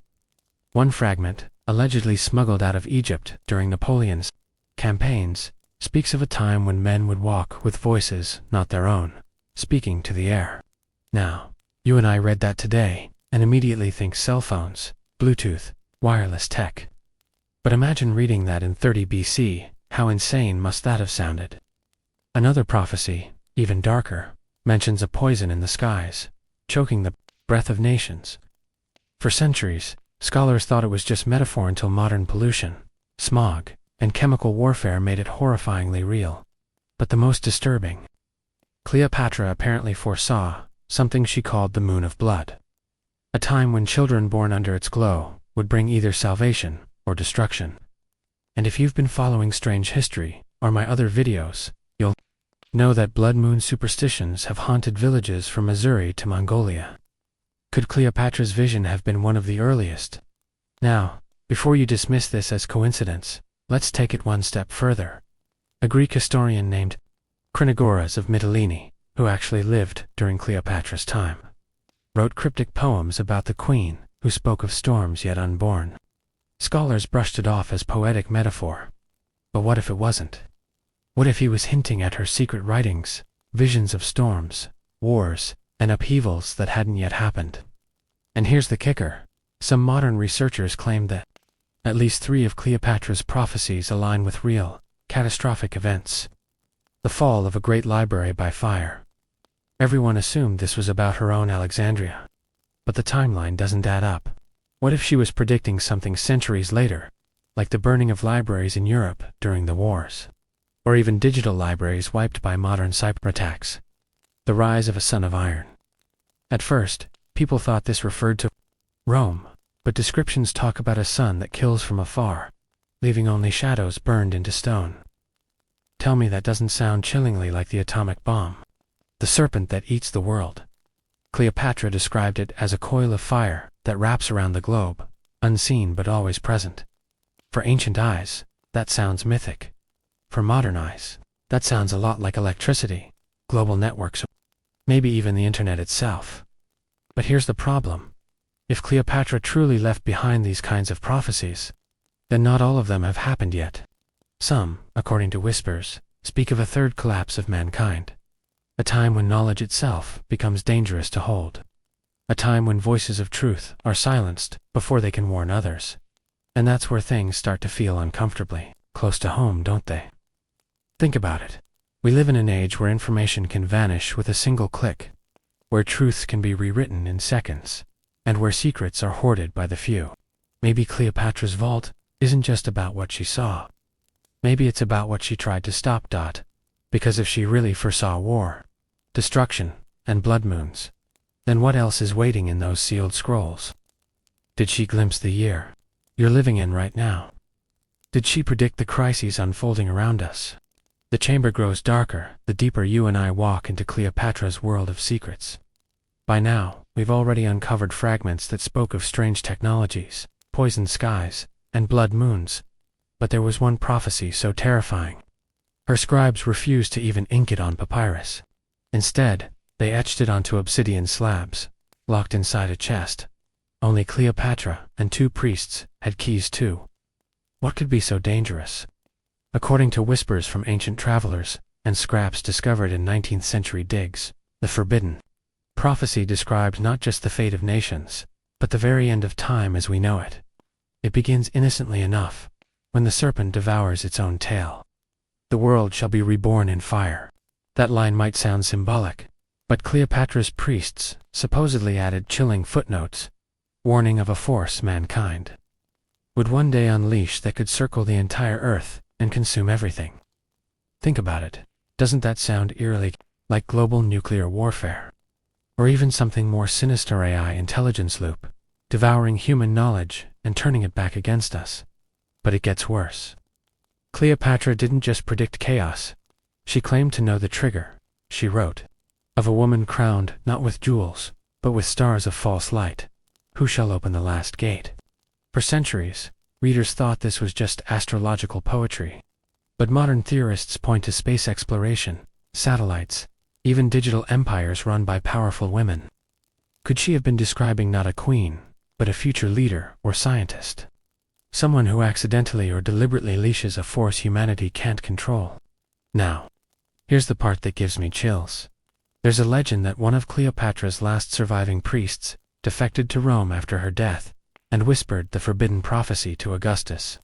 One fragment, allegedly smuggled out of Egypt during Napoleon's campaigns, speaks of a time when men would walk with voices not their own, speaking to the air. Now, you and I read that today, and immediately think cell phones, Bluetooth, wireless tech. But imagine reading that in 30 BC, how insane must that have sounded? Another prophecy, even darker, mentions a poison in the skies, choking the breath of nations. For centuries, scholars thought it was just metaphor until modern pollution, smog, and chemical warfare made it horrifyingly real. But the most disturbing, Cleopatra apparently foresaw something she called the Moon of Blood, a time when children born under its glow would bring either salvation or destruction. And if you've been following Strange History or my other videos, you'll know that blood moon superstitions have haunted villages from Missouri to Mongolia. Could Cleopatra's vision have been one of the earliest? Now, before you dismiss this as coincidence, let's take it one step further. A Greek historian named Chronogoras of Mytilene, who actually lived during Cleopatra's time, wrote cryptic poems about the queen who spoke of storms yet unborn. Scholars brushed it off as poetic metaphor. But what if it wasn't? What if he was hinting at her secret writings, visions of storms, wars, and upheavals that hadn't yet happened? And here's the kicker. Some modern researchers claim that at least 3 of Cleopatra's prophecies align with real, catastrophic events. The fall of a great library by fire. Everyone assumed this was about her own Alexandria. But the timeline doesn't add up. What if she was predicting something centuries later, like the burning of libraries in Europe during the wars? Or even digital libraries wiped by modern cyber attacks? The rise of a son of iron. At first, people thought this referred to Rome, but descriptions talk about a sun that kills from afar, leaving only shadows burned into stone. Tell me that doesn't sound chillingly like the atomic bomb. The serpent that eats the world. Cleopatra described it as a coil of fire that wraps around the globe, unseen but always present. For ancient eyes, that sounds mythic. For modern eyes, that sounds a lot like electricity, global networks, maybe even the internet itself. But here's the problem. If Cleopatra truly left behind these kinds of prophecies, then not all of them have happened yet. Some, according to whispers, speak of a third collapse of mankind. A time when knowledge itself becomes dangerous to hold. A time when voices of truth are silenced before they can warn others. And that's where things start to feel uncomfortably close to home, don't they? Think about it. We live in an age where information can vanish with a single click, where truths can be rewritten in seconds, and where secrets are hoarded by the few. Maybe Cleopatra's vault isn't just about what she saw. Maybe it's about what she tried to stop. Because if she really foresaw war, destruction, and blood moons. Then what else is waiting in those sealed scrolls? Did she glimpse the year you're living in right now? Did she predict the crises unfolding around us? The chamber grows darker the deeper you and I walk into Cleopatra's world of secrets. By now, we've already uncovered fragments that spoke of strange technologies, poisoned skies, and blood moons. But there was one prophecy so terrifying. Her scribes refused to even ink it on papyrus. Instead, they etched it onto obsidian slabs, locked inside a chest. Only Cleopatra and 2 priests had keys too. What could be so dangerous? According to whispers from ancient travelers and scraps discovered in 19th century digs, the forbidden prophecy described not just the fate of nations, but the very end of time as we know it. It begins innocently enough, when the serpent devours its own tail. The world shall be reborn in fire. That line might sound symbolic, but Cleopatra's priests supposedly added chilling footnotes, warning of a force mankind would one day unleash that could circle the entire earth and consume everything. Think about it. Doesn't that sound eerily like global nuclear warfare? Or even something more sinister, AI intelligence loop, devouring human knowledge and turning it back against us. But it gets worse. Cleopatra didn't just predict chaos. She claimed to know the trigger. She wrote of a woman crowned not with jewels, but with stars of false light. Who shall open the last gate? For centuries, readers thought this was just astrological poetry. But modern theorists point to space exploration, satellites, even digital empires run by powerful women. Could she have been describing not a queen, but a future leader or scientist? Someone who accidentally or deliberately leashes a force humanity can't control. Now, here's the part that gives me chills. There's a legend that one of Cleopatra's last surviving priests defected to Rome after her death and whispered the forbidden prophecy to Augustus.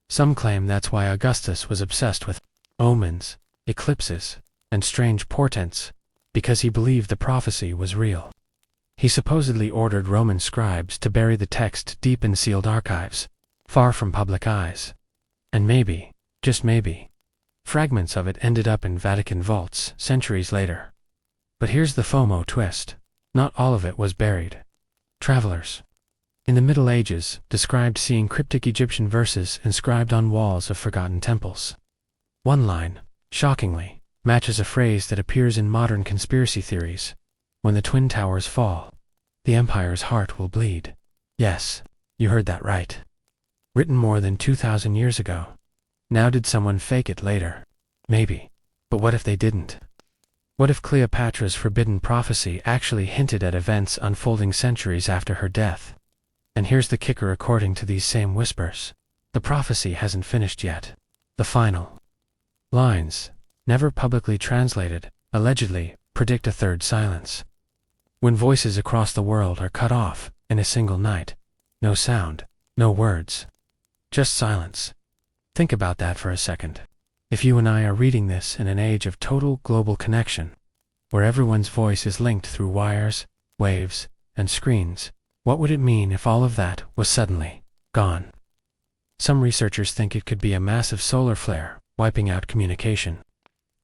Some claim that's why Augustus was obsessed with omens, eclipses, and strange portents, because he believed the prophecy was real. He supposedly ordered Roman scribes to bury the text deep in sealed archives, far from public eyes. And maybe, just maybe, fragments of it ended up in Vatican vaults centuries later. But here's the FOMO twist. Not all of it was buried. Travelers in the Middle Ages described seeing cryptic Egyptian verses inscribed on walls of forgotten temples. One line, shockingly, matches a phrase that appears in modern conspiracy theories. When the Twin Towers fall, the Empire's heart will bleed. Yes, you heard that right. Written more than 2,000 years ago. Now did someone fake it later? Maybe. But what if they didn't? What if Cleopatra's forbidden prophecy actually hinted at events unfolding centuries after her death? And here's the kicker according to these same whispers. The prophecy hasn't finished yet. The final lines, never publicly translated, allegedly predict a third silence. When voices across the world are cut off in a single night. No sound, no words. Just silence. Think about that for a second. If you and I are reading this in an age of total global connection, where everyone's voice is linked through wires, waves, and screens, what would it mean if all of that was suddenly gone? Some researchers think it could be a massive solar flare, wiping out communication.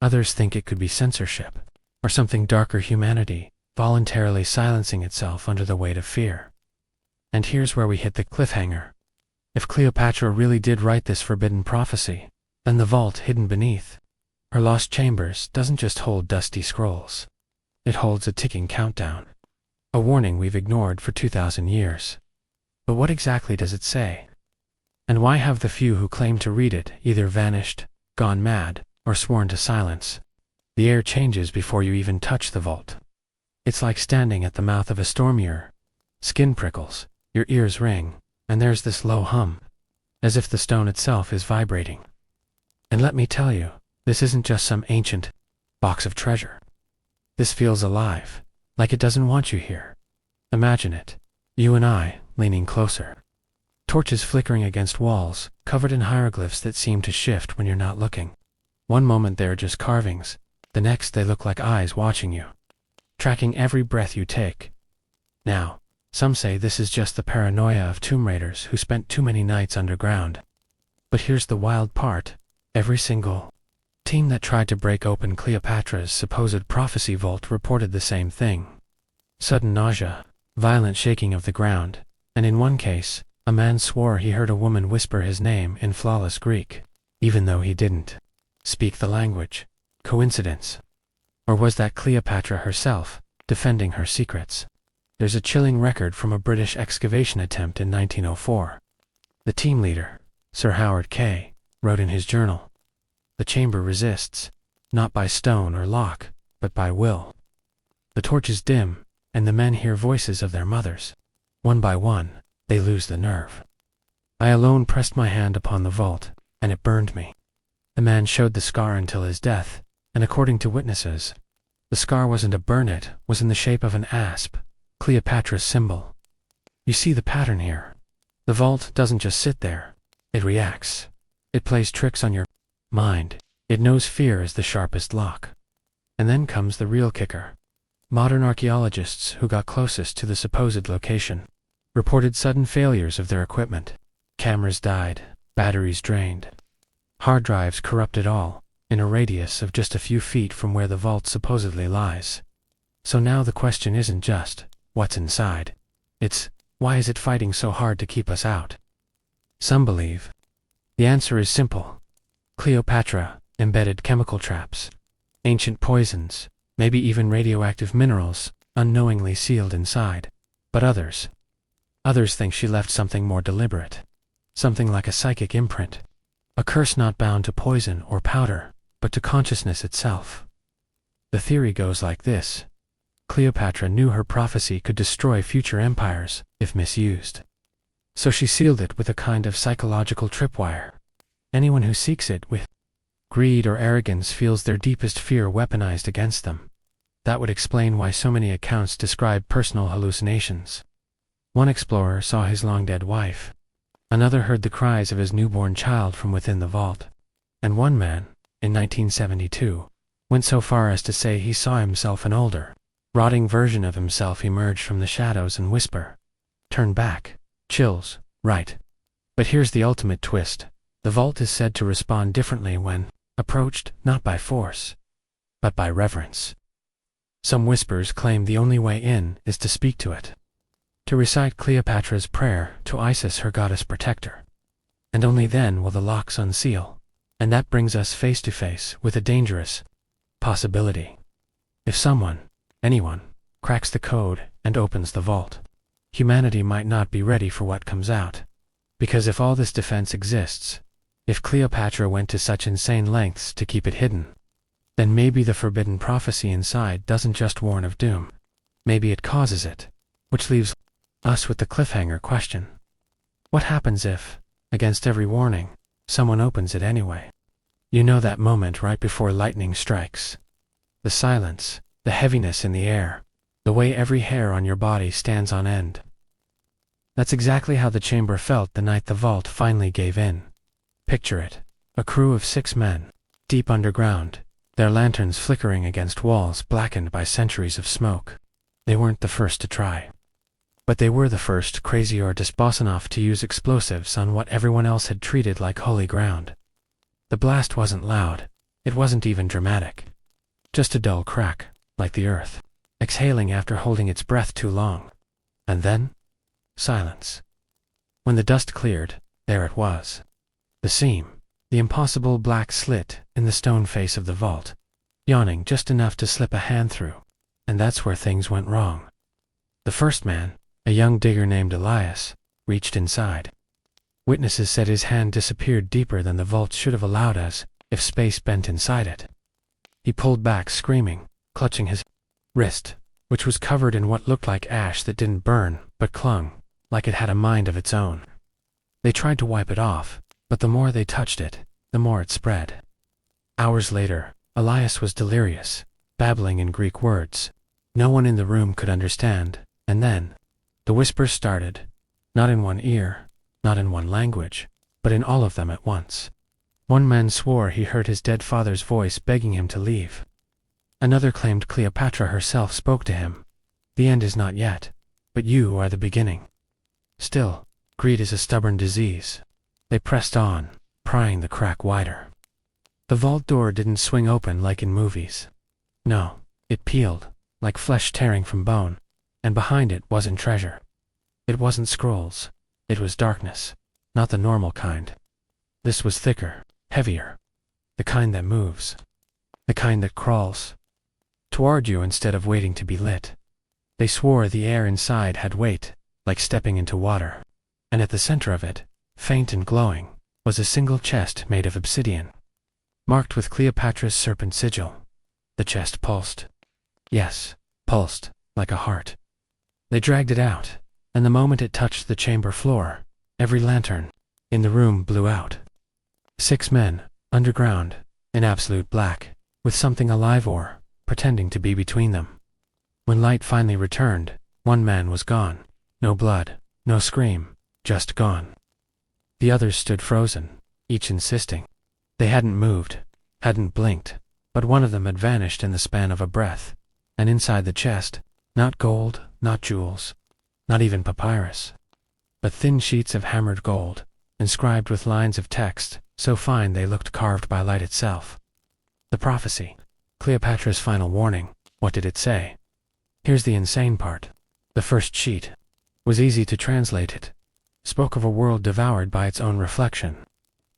Others think it could be censorship, or something darker, humanity voluntarily silencing itself under the weight of fear. And here's where we hit the cliffhanger. If Cleopatra really did write this forbidden prophecy, then the vault hidden beneath her lost chambers doesn't just hold dusty scrolls. It holds a ticking countdown. A warning we've ignored for 2,000 years. But what exactly does it say? And why have the few who claim to read it either vanished, gone mad, or sworn to silence? The air changes before you even touch the vault. It's like standing at the mouth of a storm. Your skin prickles, your ears ring, and there's this low hum, as if the stone itself is vibrating. And let me tell you, this isn't just some ancient box of treasure. This feels alive, like it doesn't want you here. Imagine it, you and I leaning closer. Torches flickering against walls, covered in hieroglyphs that seem to shift when you're not looking. One moment they're just carvings, the next they look like eyes watching you, tracking every breath you take. Now, some say this is just the paranoia of tomb raiders who spent too many nights underground. But here's the wild part. Every single Team that tried to break open Cleopatra's supposed prophecy vault reported the same thing. Sudden nausea, violent shaking of the ground, and in one case, a man swore he heard a woman whisper his name in flawless Greek, even though he didn't speak the language. Coincidence? Or was that Cleopatra herself, defending her secrets? There's a chilling record from a British excavation attempt in 1904. The team leader, Sir Howard Kay, wrote in his journal, "The chamber resists, not by stone or lock, but by will." The torch is dim, and the men hear voices of their mothers. One by one, they lose the nerve. I alone pressed my hand upon the vault, and it burned me. The man showed the scar until his death, and according to witnesses, the scar wasn't a burn, it was in the shape of an asp, Cleopatra's symbol. You see the pattern here. The vault doesn't just sit there. It reacts. It plays tricks on your mind. It knows fear is the sharpest lock. And then comes the real kicker. Modern archaeologists who got closest to the supposed location reported sudden failures of their equipment. Cameras died, batteries drained. Hard drives corrupted, all in a radius of just a few feet from where the vault supposedly lies. So now the question isn't just, what's inside? It's, why is it fighting so hard to keep us out? Some believe the answer is simple. Cleopatra embedded chemical traps, ancient poisons, maybe even radioactive minerals, unknowingly sealed inside. But others think she left something more deliberate. Something like a psychic imprint. A curse not bound to poison or powder, but to consciousness itself. The theory goes like this. Cleopatra knew her prophecy could destroy future empires, if misused. So she sealed it with a kind of psychological tripwire. Anyone who seeks it with greed or arrogance feels their deepest fear weaponized against them. That would explain why so many accounts describe personal hallucinations. One explorer saw his long-dead wife. Another heard the cries of his newborn child from within the vault. And one man, in 1972, went so far as to say he saw himself an older, rotting version of himself emerge from the shadows and whisper, "Turn back." Chills, right? But here's the ultimate twist. The vault is said to respond differently when approached, not by force, but by reverence. Some whispers claim the only way in is to speak to it, to recite Cleopatra's prayer to Isis, her goddess protector. And only then will the locks unseal. And that brings us face to face with a dangerous possibility. If someone, anyone, cracks the code and opens the vault, humanity might not be ready for what comes out. Because if all this defense exists, if Cleopatra went to such insane lengths to keep it hidden, then maybe the forbidden prophecy inside doesn't just warn of doom. Maybe it causes it, which leaves us with the cliffhanger question. What happens if, against every warning, someone opens it anyway? You know that moment right before lightning strikes. The silence, the heaviness in the air, the way every hair on your body stands on end. That's exactly how the chamber felt the night the vault finally gave in. Picture it, a crew of 6 men, deep underground, their lanterns flickering against walls blackened by centuries of smoke. They weren't the first to try. But they were the first, crazy or desposs enough to use explosives on what everyone else had treated like holy ground. The blast wasn't loud, it wasn't even dramatic. Just a dull crack, like the earth, exhaling after holding its breath too long. And then, silence. When the dust cleared, there it was. The seam, the impossible black slit in the stone face of the vault, yawning just enough to slip a hand through. And that's where things went wrong. The first man, a young digger named Elias, reached inside. Witnesses said his hand disappeared deeper than the vault should have allowed, as if space bent inside it. He pulled back screaming, clutching his wrist, which was covered in what looked like ash that didn't burn, but clung, like it had a mind of its own. They tried to wipe it off, but the more they touched it, the more it spread. Hours later, Elias was delirious, babbling in Greek words. No one in the room could understand, and then the whispers started, not in one ear, not in one language, but in all of them at once. One man swore he heard his dead father's voice begging him to leave. Another claimed Cleopatra herself spoke to him. The end is not yet, but you are the beginning. Still, greed is a stubborn disease. They pressed on, prying the crack wider. The vault door didn't swing open like in movies. No, it peeled, like flesh tearing from bone, and behind it wasn't treasure. It wasn't scrolls. It was darkness, not the normal kind. This was thicker, heavier. The kind that moves. The kind that crawls toward you instead of waiting to be lit. They swore the air inside had weight, like stepping into water. And at the center of it, faint and glowing, was a single chest made of obsidian, marked with Cleopatra's serpent sigil. The chest pulsed. Yes, pulsed, like a heart. They dragged it out, and the moment it touched the chamber floor, every lantern in the room blew out. 6 men, underground, in absolute black, with something alive or pretending to be between them. When light finally returned, one man was gone. No blood, no scream, just gone. The others stood frozen, each insisting. They hadn't moved, hadn't blinked, but one of them had vanished in the span of a breath. And inside the chest, not gold, not jewels, not even papyrus, but thin sheets of hammered gold, inscribed with lines of text, so fine they looked carved by light itself. The prophecy, Cleopatra's final warning, what did it say? Here's the insane part. The first sheet was easy to translate. It spoke of a world devoured by its own reflection,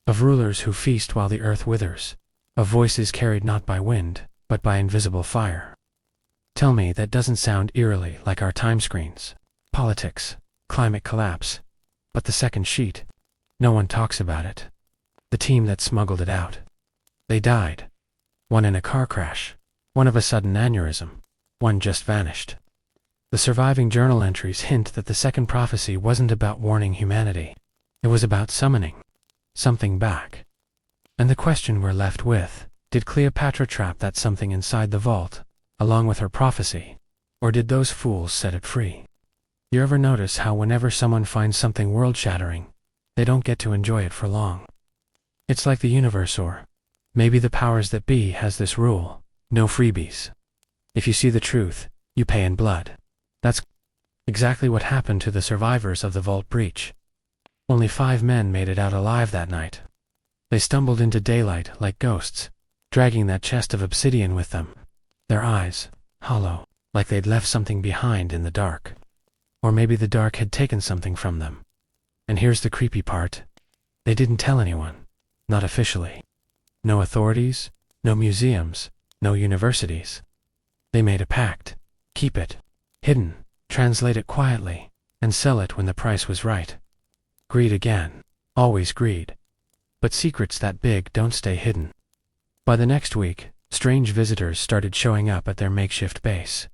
of rulers who feast while the earth withers, of voices carried not by wind, but by invisible fire. Tell me that doesn't sound eerily like our time screens, politics, climate collapse. But the second sheet, no one talks about it. The team that smuggled it out. They died. One in a car crash, one of a sudden aneurysm, one just vanished. The surviving journal entries hint that the second prophecy wasn't about warning humanity. It was about summoning something back. And the question we're left with, did Cleopatra trap that something inside the vault, along with her prophecy, or did those fools set it free? You ever notice how whenever someone finds something world-shattering, they don't get to enjoy it for long? It's like the universe, or maybe the powers that be, has this rule: no freebies. If you see the truth, you pay in blood. That's exactly what happened to the survivors of the vault breach. Only 5 men made it out alive that night. They stumbled into daylight like ghosts, dragging that chest of obsidian with them, their eyes hollow, like they'd left something behind in the dark. Or maybe the dark had taken something from them. And here's the creepy part. They didn't tell anyone, not officially. No authorities, no museums, no universities. They made a pact. Keep it hidden, translate it quietly, and sell it when the price was right. Greed again. Always greed. But secrets that big don't stay hidden. By the next week, strange visitors started showing up at their makeshift base.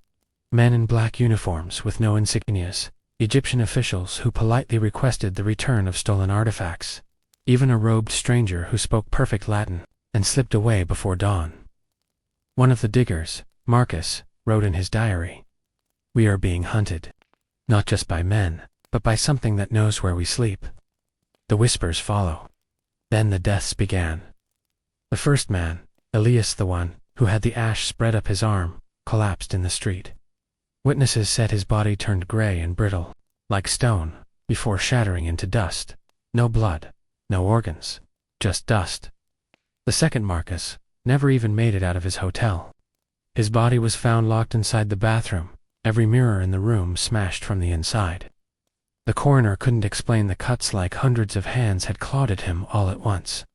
Men in black uniforms with no insignias, Egyptian officials who politely requested the return of stolen artifacts, even a robed stranger who spoke perfect Latin and slipped away before dawn. One of the diggers, Marcus, wrote in his diary, "We are being hunted, not just by men, but by something that knows where we sleep." The whispers follow. Then the deaths began. The first man, Elias, the one who had the ash spread up his arm, collapsed in the street. Witnesses said his body turned gray and brittle, like stone, before shattering into dust. No blood, no organs, just dust. The second Marcus never even made it out of his hotel. His body was found locked inside the bathroom, every mirror in the room smashed from the inside. The coroner couldn't explain the cuts, like hundreds of hands had clawed at him all at once.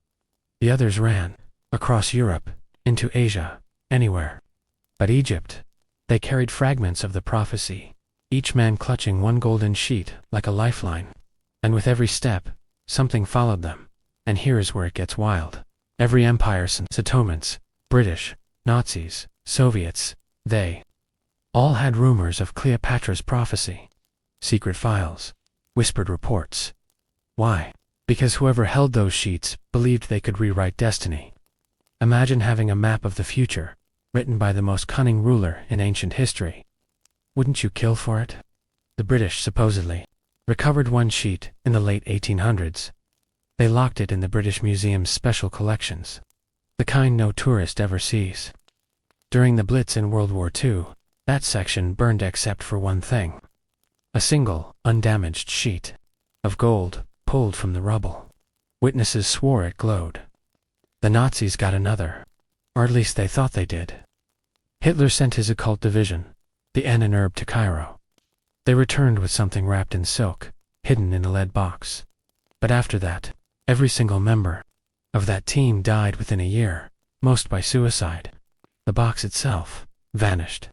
The others ran, across Europe, into Asia, anywhere. But Egypt, they carried fragments of the prophecy, each man clutching one golden sheet like a lifeline. And with every step, something followed them. And here is where it gets wild. Every empire since Ottomans, British, Nazis, Soviets, they all had rumors of Cleopatra's prophecy. Secret files, whispered reports. Why? Because whoever held those sheets believed they could rewrite destiny. Imagine having a map of the future, written by the most cunning ruler in ancient history. Wouldn't you kill for it? The British, supposedly, recovered one sheet in the late 1800s. They locked it in the British Museum's special collections, the kind no tourist ever sees. During the Blitz in World War II, that section burned except for one thing. A single, undamaged sheet of gold pulled from the rubble. Witnesses swore it glowed. The Nazis got another. Or at least they thought they did. Hitler sent his occult division, the undisturbed, to Cairo. They returned with something wrapped in silk, hidden in a lead box. But after that, every single member of that team died within a year, most by suicide. The box itself vanished.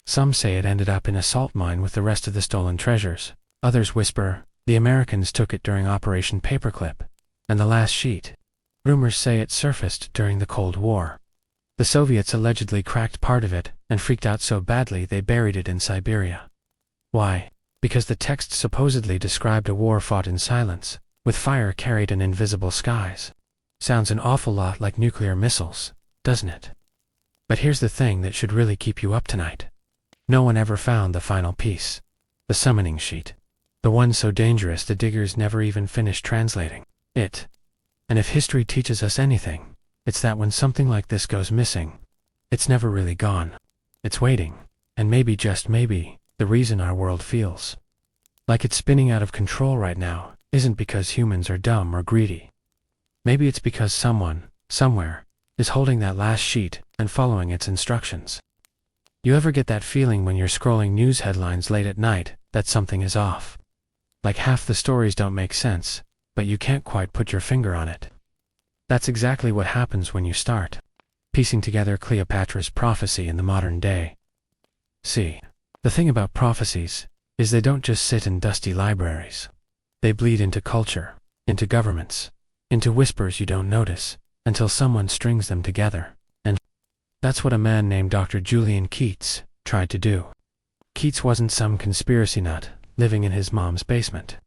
Some say it ended up in a salt mine with the rest of the stolen treasures. Others whisper the Americans took it during Operation Paperclip. And the last sheet, rumors say it surfaced during the Cold War. The Soviets allegedly cracked part of it and freaked out so badly they buried it in Siberia. Why? Because the text supposedly described a war fought in silence, with fire carried in invisible skies. Sounds an awful lot like nuclear missiles, doesn't it? But here's the thing that should really keep you up tonight. No one ever found the final piece. The summoning sheet. The one so dangerous the diggers never even finished translating it. And if history teaches us anything, it's that when something like this goes missing, it's never really gone. It's waiting, and maybe, just maybe, the reason our world feels like it's spinning out of control right now isn't because humans are dumb or greedy. Maybe it's because someone, somewhere, is holding that last sheet and following its instructions. You ever get that feeling when you're scrolling news headlines late at night that something is off? Like half the stories don't make sense, but you can't quite put your finger on it. That's exactly what happens when you start piecing together Cleopatra's prophecy in the modern day. See, the thing about prophecies is they don't just sit in dusty libraries. They bleed into culture, into governments, into whispers you don't notice until someone strings them together. And that's what a man named Dr. Julian Keats tried to do. Keats wasn't some conspiracy nut living in his mom's basement.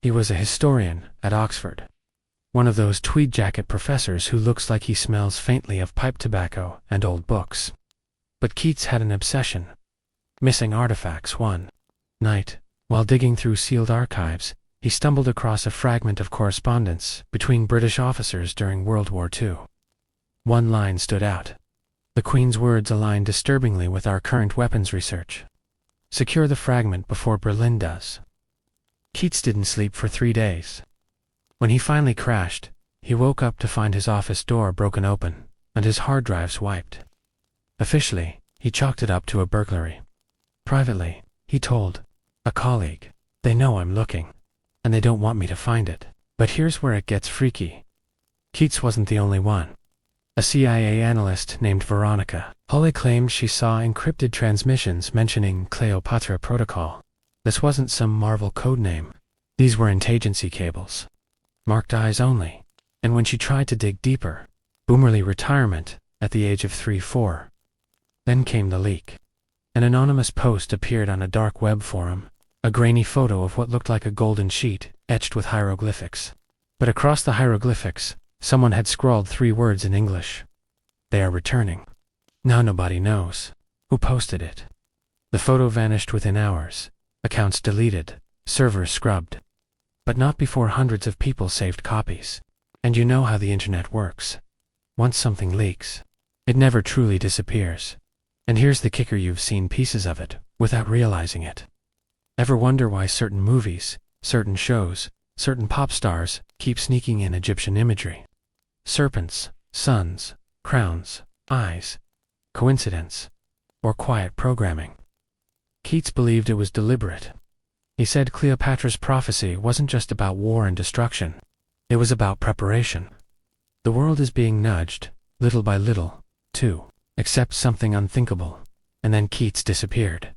He was a historian at Oxford. One of those tweed jacket professors who looks like he smells faintly of pipe tobacco and old books. But Keats had an obsession. Missing artifacts. One night, while digging through sealed archives, he stumbled across a fragment of correspondence between British officers during World War II. One line stood out. The Queen's words align disturbingly with our current weapons research. Secure the fragment before Berlin does. Keats didn't sleep for 3 days. When he finally crashed, he woke up to find his office door broken open and his hard drives wiped. Officially, he chalked it up to a burglary. Privately, he told a colleague, "They know I'm looking, and they don't want me to find it." But here's where it gets freaky. Keats wasn't the only one. A CIA analyst named Veronica Holley claimed she saw encrypted transmissions mentioning Cleopatra protocol. This wasn't some Marvel codename. These were intagency cables. Marked eyes only. And when she tried to dig deeper, boomerly retirement at the age of 3-4. Then came the leak. An anonymous post appeared on a dark web forum, a grainy photo of what looked like a golden sheet etched with hieroglyphics. But across the hieroglyphics, someone had scrawled 3 words in English. "They are returning." Now nobody knows who posted it. The photo vanished within hours, accounts deleted, servers scrubbed. But not before hundreds of people saved copies. And you know how the internet works. Once something leaks, it never truly disappears. And here's the kicker: you've seen pieces of it without realizing it. Ever wonder why certain movies, certain shows, certain pop stars keep sneaking in Egyptian imagery? Serpents, suns, crowns, eyes. Coincidence? Or quiet programming? Keats believed it was deliberate. He said Cleopatra's prophecy wasn't just about war and destruction. It was about preparation. The world is being nudged, little by little, to accept something unthinkable. And then Keats disappeared.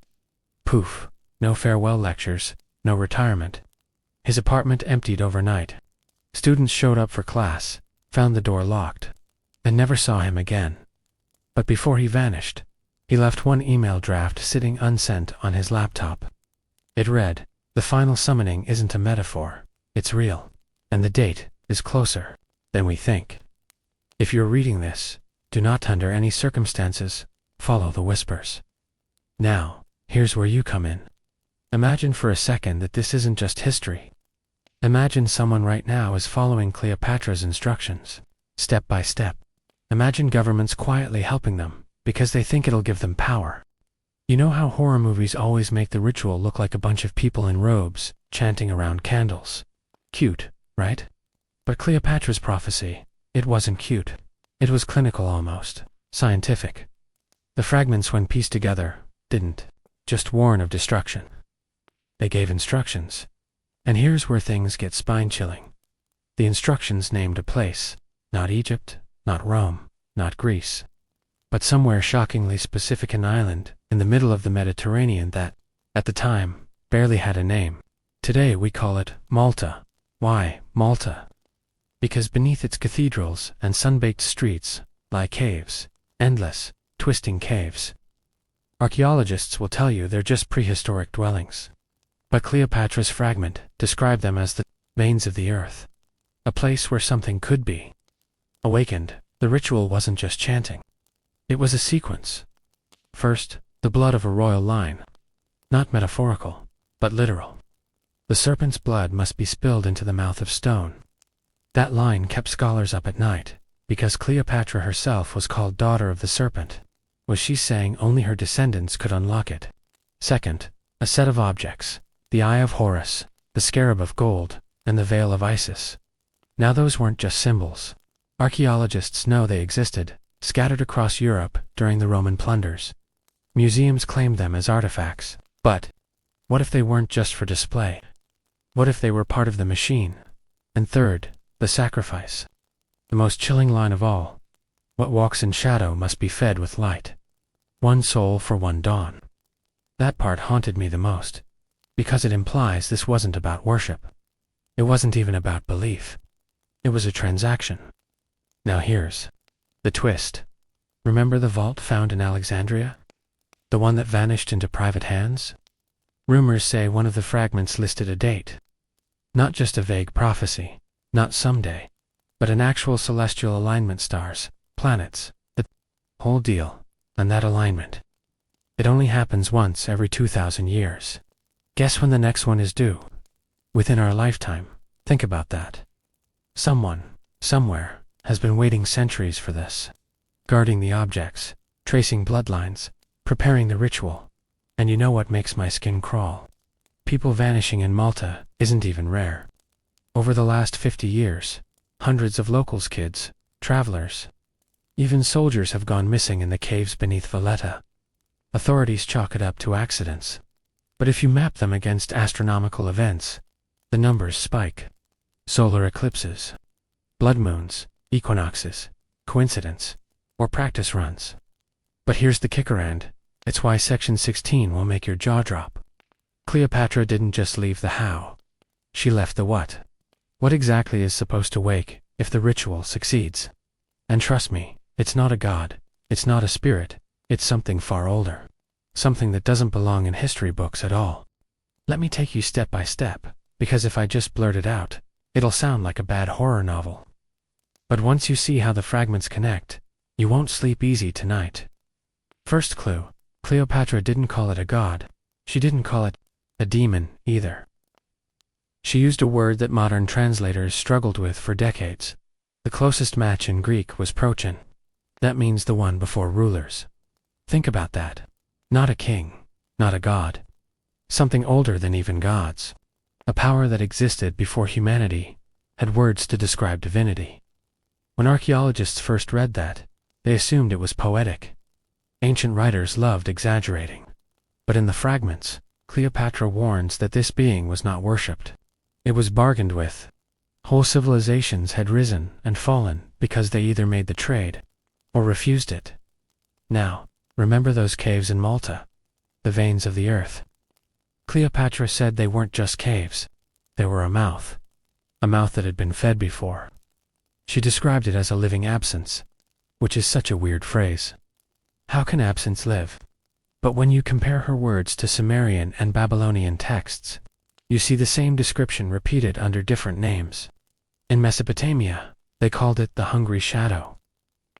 Poof. No farewell lectures, no retirement. His apartment emptied overnight. Students showed up for class, found the door locked, and never saw him again. But before he vanished, he left one email draft sitting unsent on his laptop. It read, "The final summoning isn't a metaphor, it's real, and the date is closer than we think. If you're reading this, do not under any circumstances follow the whispers." Now, here's where you come in. Imagine for a second that this isn't just history. Imagine someone right now is following Cleopatra's instructions, step by step. Imagine governments quietly helping them because they think it'll give them power. You know how horror movies always make the ritual look like a bunch of people in robes, chanting around candles? Cute, right? But Cleopatra's prophecy, It wasn't cute. It was clinical almost. Scientific. The fragments, when pieced together, didn't just warn of destruction. They gave instructions. And here's where things get spine-chilling. The instructions named a place. Not Egypt, not Rome, not Greece. But somewhere shockingly specific, an island in the middle of the Mediterranean that, at the time, barely had a name. Today we call it Malta. Why Malta? Because beneath its cathedrals and sun-baked streets lie caves. Endless, twisting caves. Archaeologists will tell you they're just prehistoric dwellings. But Cleopatra's fragment described them as the veins of the earth. A place where something could be awakened. The ritual wasn't just chanting. It was a sequence. First, the blood of a royal line. Not metaphorical, but literal. The serpent's blood must be spilled into the mouth of stone. That line kept scholars up at night, because Cleopatra herself was called daughter of the serpent. Was she saying only her descendants could unlock it? Second, a set of objects. The Eye of Horus, the scarab of gold, and the veil of Isis. Now those weren't just symbols. Archaeologists know they existed, scattered across Europe during the Roman plunders. Museums claimed them as artifacts. But what if they weren't just for display? What if they were part of the machine? And third, the sacrifice. The most chilling line of all. What walks in shadow must be fed with light. One soul for one dawn. That part haunted me the most, because it implies this wasn't about worship. It wasn't even about belief. It was a transaction. Now here's the twist. Remember the vault found in Alexandria? The one that vanished into private hands? Rumors say one of the fragments listed a date. Not just a vague prophecy, not someday, but an actual celestial alignment, stars, planets, the whole deal, and that alignment. It only happens once every 2,000 years. Guess when the next one is due? Within our lifetime. Think about that. Someone, somewhere, has been waiting centuries for this. Guarding the objects, tracing bloodlines, preparing the ritual. And you know what makes my skin crawl? People vanishing in Malta isn't even rare. Over the last 50 years, hundreds of locals' kids, travelers, even soldiers have gone missing in the caves beneath Valletta. Authorities chalk it up to accidents. But if you map them against astronomical events, the numbers spike. Solar eclipses, blood moons, equinoxes, coincidence, or practice runs. But here's the kicker, and it's why Section 16 will make your jaw drop. Cleopatra didn't just leave the how. She left the what. What exactly is supposed to wake if the ritual succeeds? And trust me, it's not a god, it's not a spirit, it's something far older. Something that doesn't belong in history books at all. Let me take you step by step, because if I just blurt it out, it'll sound like a bad horror novel. But once you see how the fragments connect, you won't sleep easy tonight. First clue, Cleopatra didn't call it a god. She didn't call it a demon either. She used a word that modern translators struggled with for decades. The closest match in Greek was prochen. That means the one before rulers. Think about that. Not a king, not a god. Something older than even gods. A power that existed before humanity had words to describe divinity. When archaeologists first read that, they assumed it was poetic. Ancient writers loved exaggerating. But in the fragments, Cleopatra warns that this being was not worshipped. It was bargained with. Whole civilizations had risen and fallen because they either made the trade or refused it. Now, remember those caves in Malta? The veins of the earth. Cleopatra said they weren't just caves. They were a mouth. A mouth that had been fed before. She described it as a living absence, which is such a weird phrase. How can absence live? But when you compare her words to Sumerian and Babylonian texts, you see the same description repeated under different names. In Mesopotamia, they called it the hungry shadow.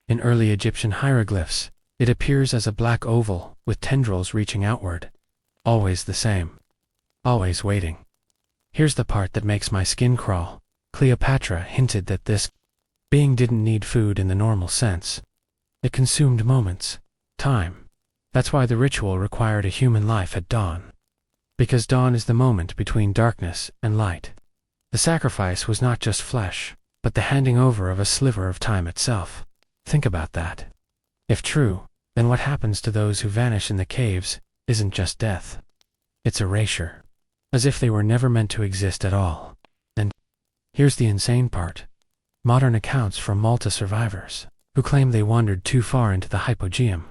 In early Egyptian hieroglyphs, it appears as a black oval with tendrils reaching outward. Always the same. Always waiting. Here's the part that makes my skin crawl. Cleopatra hinted that this being didn't need food in the normal sense. It consumed moments, time. That's why the ritual required a human life at dawn. Because dawn is the moment between darkness and light. The sacrifice was not just flesh, but the handing over of a sliver of time itself. Think about that. If true, then what happens to those who vanish in the caves isn't just death. It's erasure. As if they were never meant to exist at all. And here's the insane part. Modern accounts from Malta survivors, who claim they wandered too far into the hypogeum,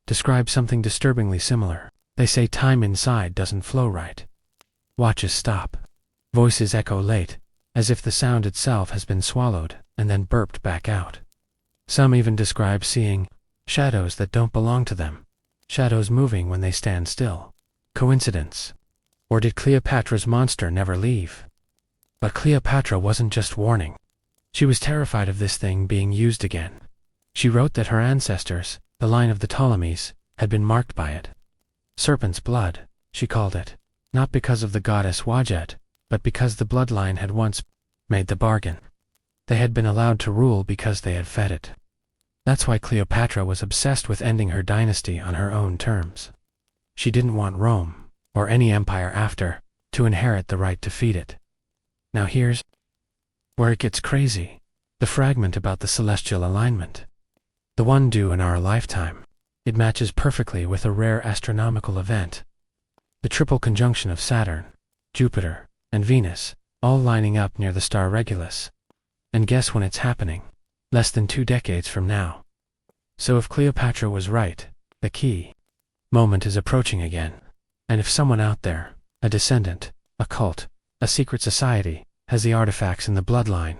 describe something disturbingly similar. They say time inside doesn't flow right. Watches stop. Voices echo late, as if the sound itself has been swallowed and then burped back out. Some even describe seeing shadows that don't belong to them, shadows moving when they stand still. Coincidence? Or did Cleopatra's monster never leave? But Cleopatra wasn't just warning. She was terrified of this thing being used again. She wrote that her ancestors, the line of the Ptolemies, had been marked by it. Serpent's blood, she called it, not because of the goddess Wajet, but because the bloodline had once made the bargain. They had been allowed to rule because they had fed it. That's why Cleopatra was obsessed with ending her dynasty on her own terms. She didn't want Rome, or any empire after, to inherit the right to feed it. Now here's where it gets crazy. The fragment about the celestial alignment. The one due in our lifetime. It matches perfectly with a rare astronomical event. The triple conjunction of Saturn, Jupiter, and Venus, all lining up near the star Regulus. And guess when it's happening? Less than 2 decades from now. So if Cleopatra was right, the key moment is approaching again. And if someone out there, a descendant, a cult, a secret society, has the artifacts in the bloodline,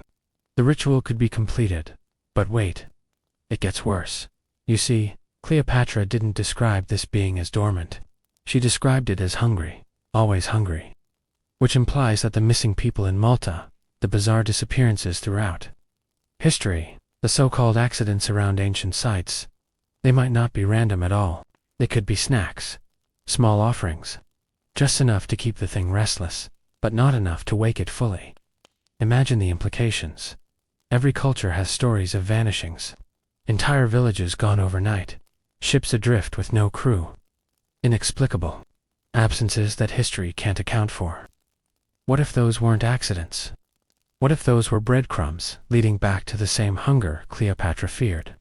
the ritual could be completed. But wait. It gets worse. You see, Cleopatra didn't describe this being as dormant. She described it as hungry, always hungry. Which implies that the missing people in Malta, the bizarre disappearances throughout history, the so-called accidents around ancient sites, they might not be random at all. They could be snacks, small offerings, just enough to keep the thing restless, but not enough to wake it fully. Imagine the implications. Every culture has stories of vanishings. Entire villages gone overnight. Ships adrift with no crew. Inexplicable. Absences that history can't account for. What if those weren't accidents? What if those were breadcrumbs leading back to the same hunger Cleopatra feared?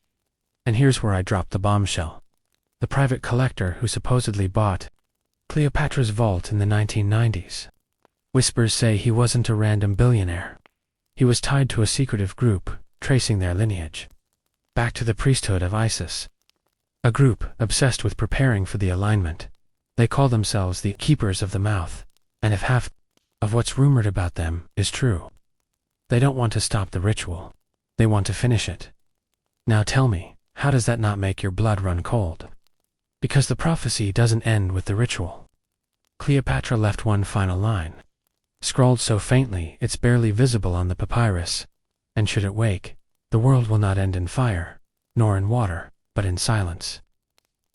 And here's where I dropped the bombshell. The private collector who supposedly bought Cleopatra's vault in the 1990s. Whispers say he wasn't a random billionaire. He was tied to a secretive group, tracing their lineage back to the priesthood of Isis. A group obsessed with preparing for the alignment. They call themselves the Keepers of the Mouth, and if half of what's rumored about them is true, they don't want to stop the ritual. They want to finish it. Now tell me, how does that not make your blood run cold? Because the prophecy doesn't end with the ritual. Cleopatra left one final line, scrawled so faintly it's barely visible on the papyrus, and should it wake, the world will not end in fire, nor in water, but in silence.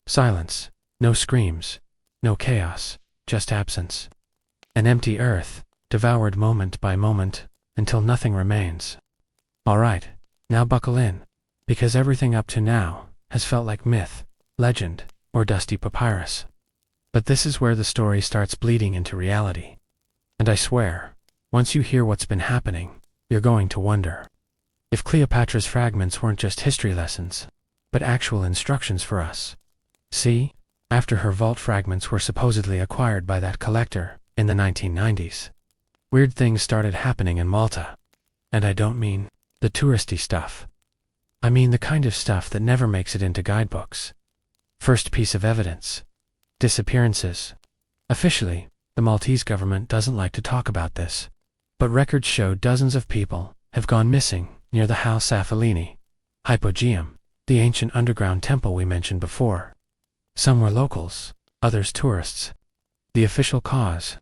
Silence, no screams, no chaos, just absence. An empty earth, devoured moment by moment, until nothing remains. Alright, now buckle in, because everything up to now has felt like myth, legend, or dusty papyrus. But this is where the story starts bleeding into reality. And I swear, once you hear what's been happening, you're going to wonder if Cleopatra's fragments weren't just history lessons, but actual instructions for us. See, after her vault fragments were supposedly acquired by that collector in the 1990s, weird things started happening in Malta. And I don't mean the touristy stuff. I mean the kind of stuff that never makes it into guidebooks. First piece of evidence. Disappearances. Officially, the Maltese government doesn't like to talk about this, but records show dozens of people have gone missing near the House Affalini, Hypogeum, the ancient underground temple we mentioned before. Some were locals, others tourists. The official cause?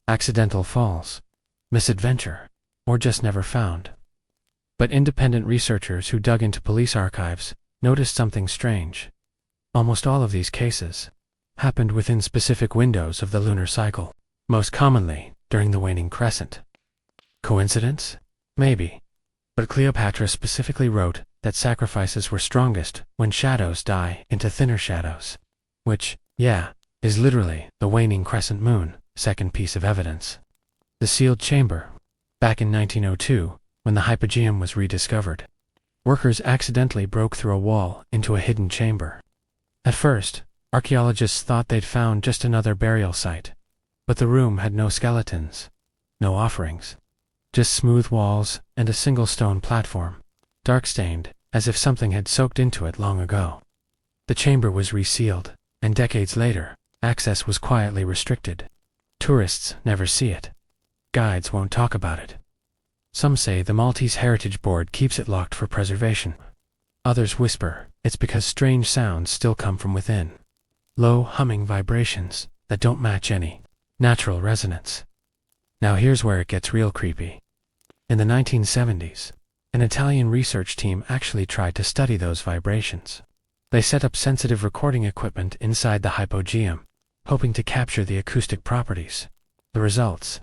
Accidental falls, misadventure, or just never found. But independent researchers who dug into police archives noticed something strange. Almost all of these cases happened within specific windows of the lunar cycle, most commonly during the waning crescent. Coincidence? Maybe. But Cleopatra specifically wrote that sacrifices were strongest when shadows die into thinner shadows. Which, yeah, is literally the waning crescent moon. Second piece of evidence. The sealed chamber. Back in 1902, when the hypogeum was rediscovered. Workers accidentally broke through a wall into a hidden chamber. At first, archaeologists thought they'd found just another burial site. But the room had no skeletons, no offerings, just smooth walls and a single stone platform, dark-stained, as if something had soaked into it long ago. The chamber was resealed, and decades later, access was quietly restricted. Tourists never see it. Guides won't talk about it. Some say the Maltese Heritage Board keeps it locked for preservation. Others whisper it's because strange sounds still come from within. Low, humming vibrations that don't match any natural resonance. Now here's where it gets real creepy. In the 1970s, an Italian research team actually tried to study those vibrations. They set up sensitive recording equipment inside the hypogeum, hoping to capture the acoustic properties. The results?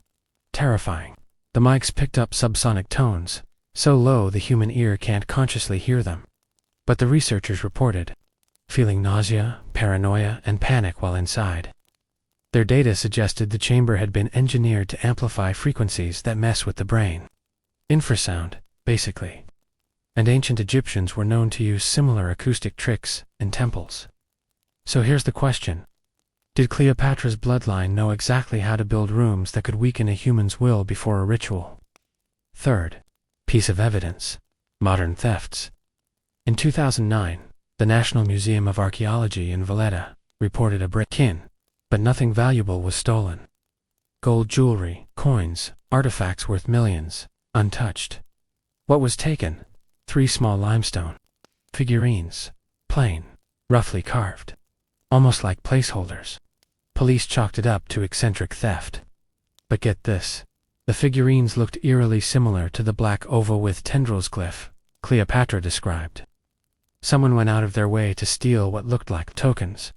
Terrifying. The mics picked up subsonic tones, so low the human ear can't consciously hear them. But the researchers reported feeling nausea, paranoia, and panic while inside. Their data suggested the chamber had been engineered to amplify frequencies that mess with the brain. Infrasound, basically. And ancient Egyptians were known to use similar acoustic tricks in temples. So here's the question. Did Cleopatra's bloodline know exactly how to build rooms that could weaken a human's will before a ritual? Third, piece of evidence: modern thefts. In 2009, the National Museum of Archaeology in Valletta reported a break-in, but nothing valuable was stolen. Gold jewelry, coins, artifacts worth millions, untouched. What was taken? 3 small limestone figurines, plain, roughly carved, almost like placeholders. Police chalked it up to eccentric theft. But get this, the figurines looked eerily similar to the black oval with tendrils glyph Cleopatra described. Someone went out of their way to steal what looked like tokens.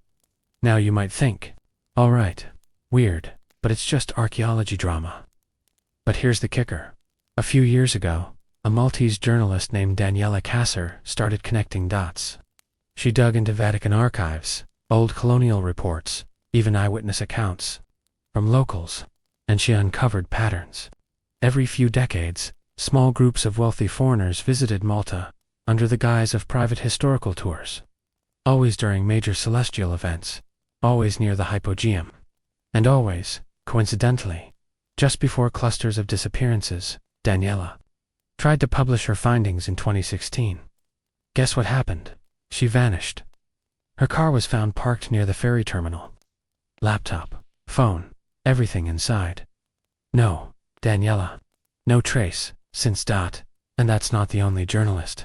Now you might think, all right, weird, but it's just archaeology drama. But here's the kicker. A few years ago, a Maltese journalist named Daniela Kasser started connecting dots. She dug into Vatican archives, old colonial reports, even eyewitness accounts from locals, and she uncovered patterns. Every few decades, small groups of wealthy foreigners visited Malta under the guise of private historical tours. Always during major celestial events, always near the hypogeum, and always, coincidentally, just before clusters of disappearances. Daniela tried to publish her findings in 2016. Guess what happened? She vanished. Her car was found parked near the ferry terminal. Laptop, phone, everything inside. No, Daniela. No trace, since. And that's not the only journalist.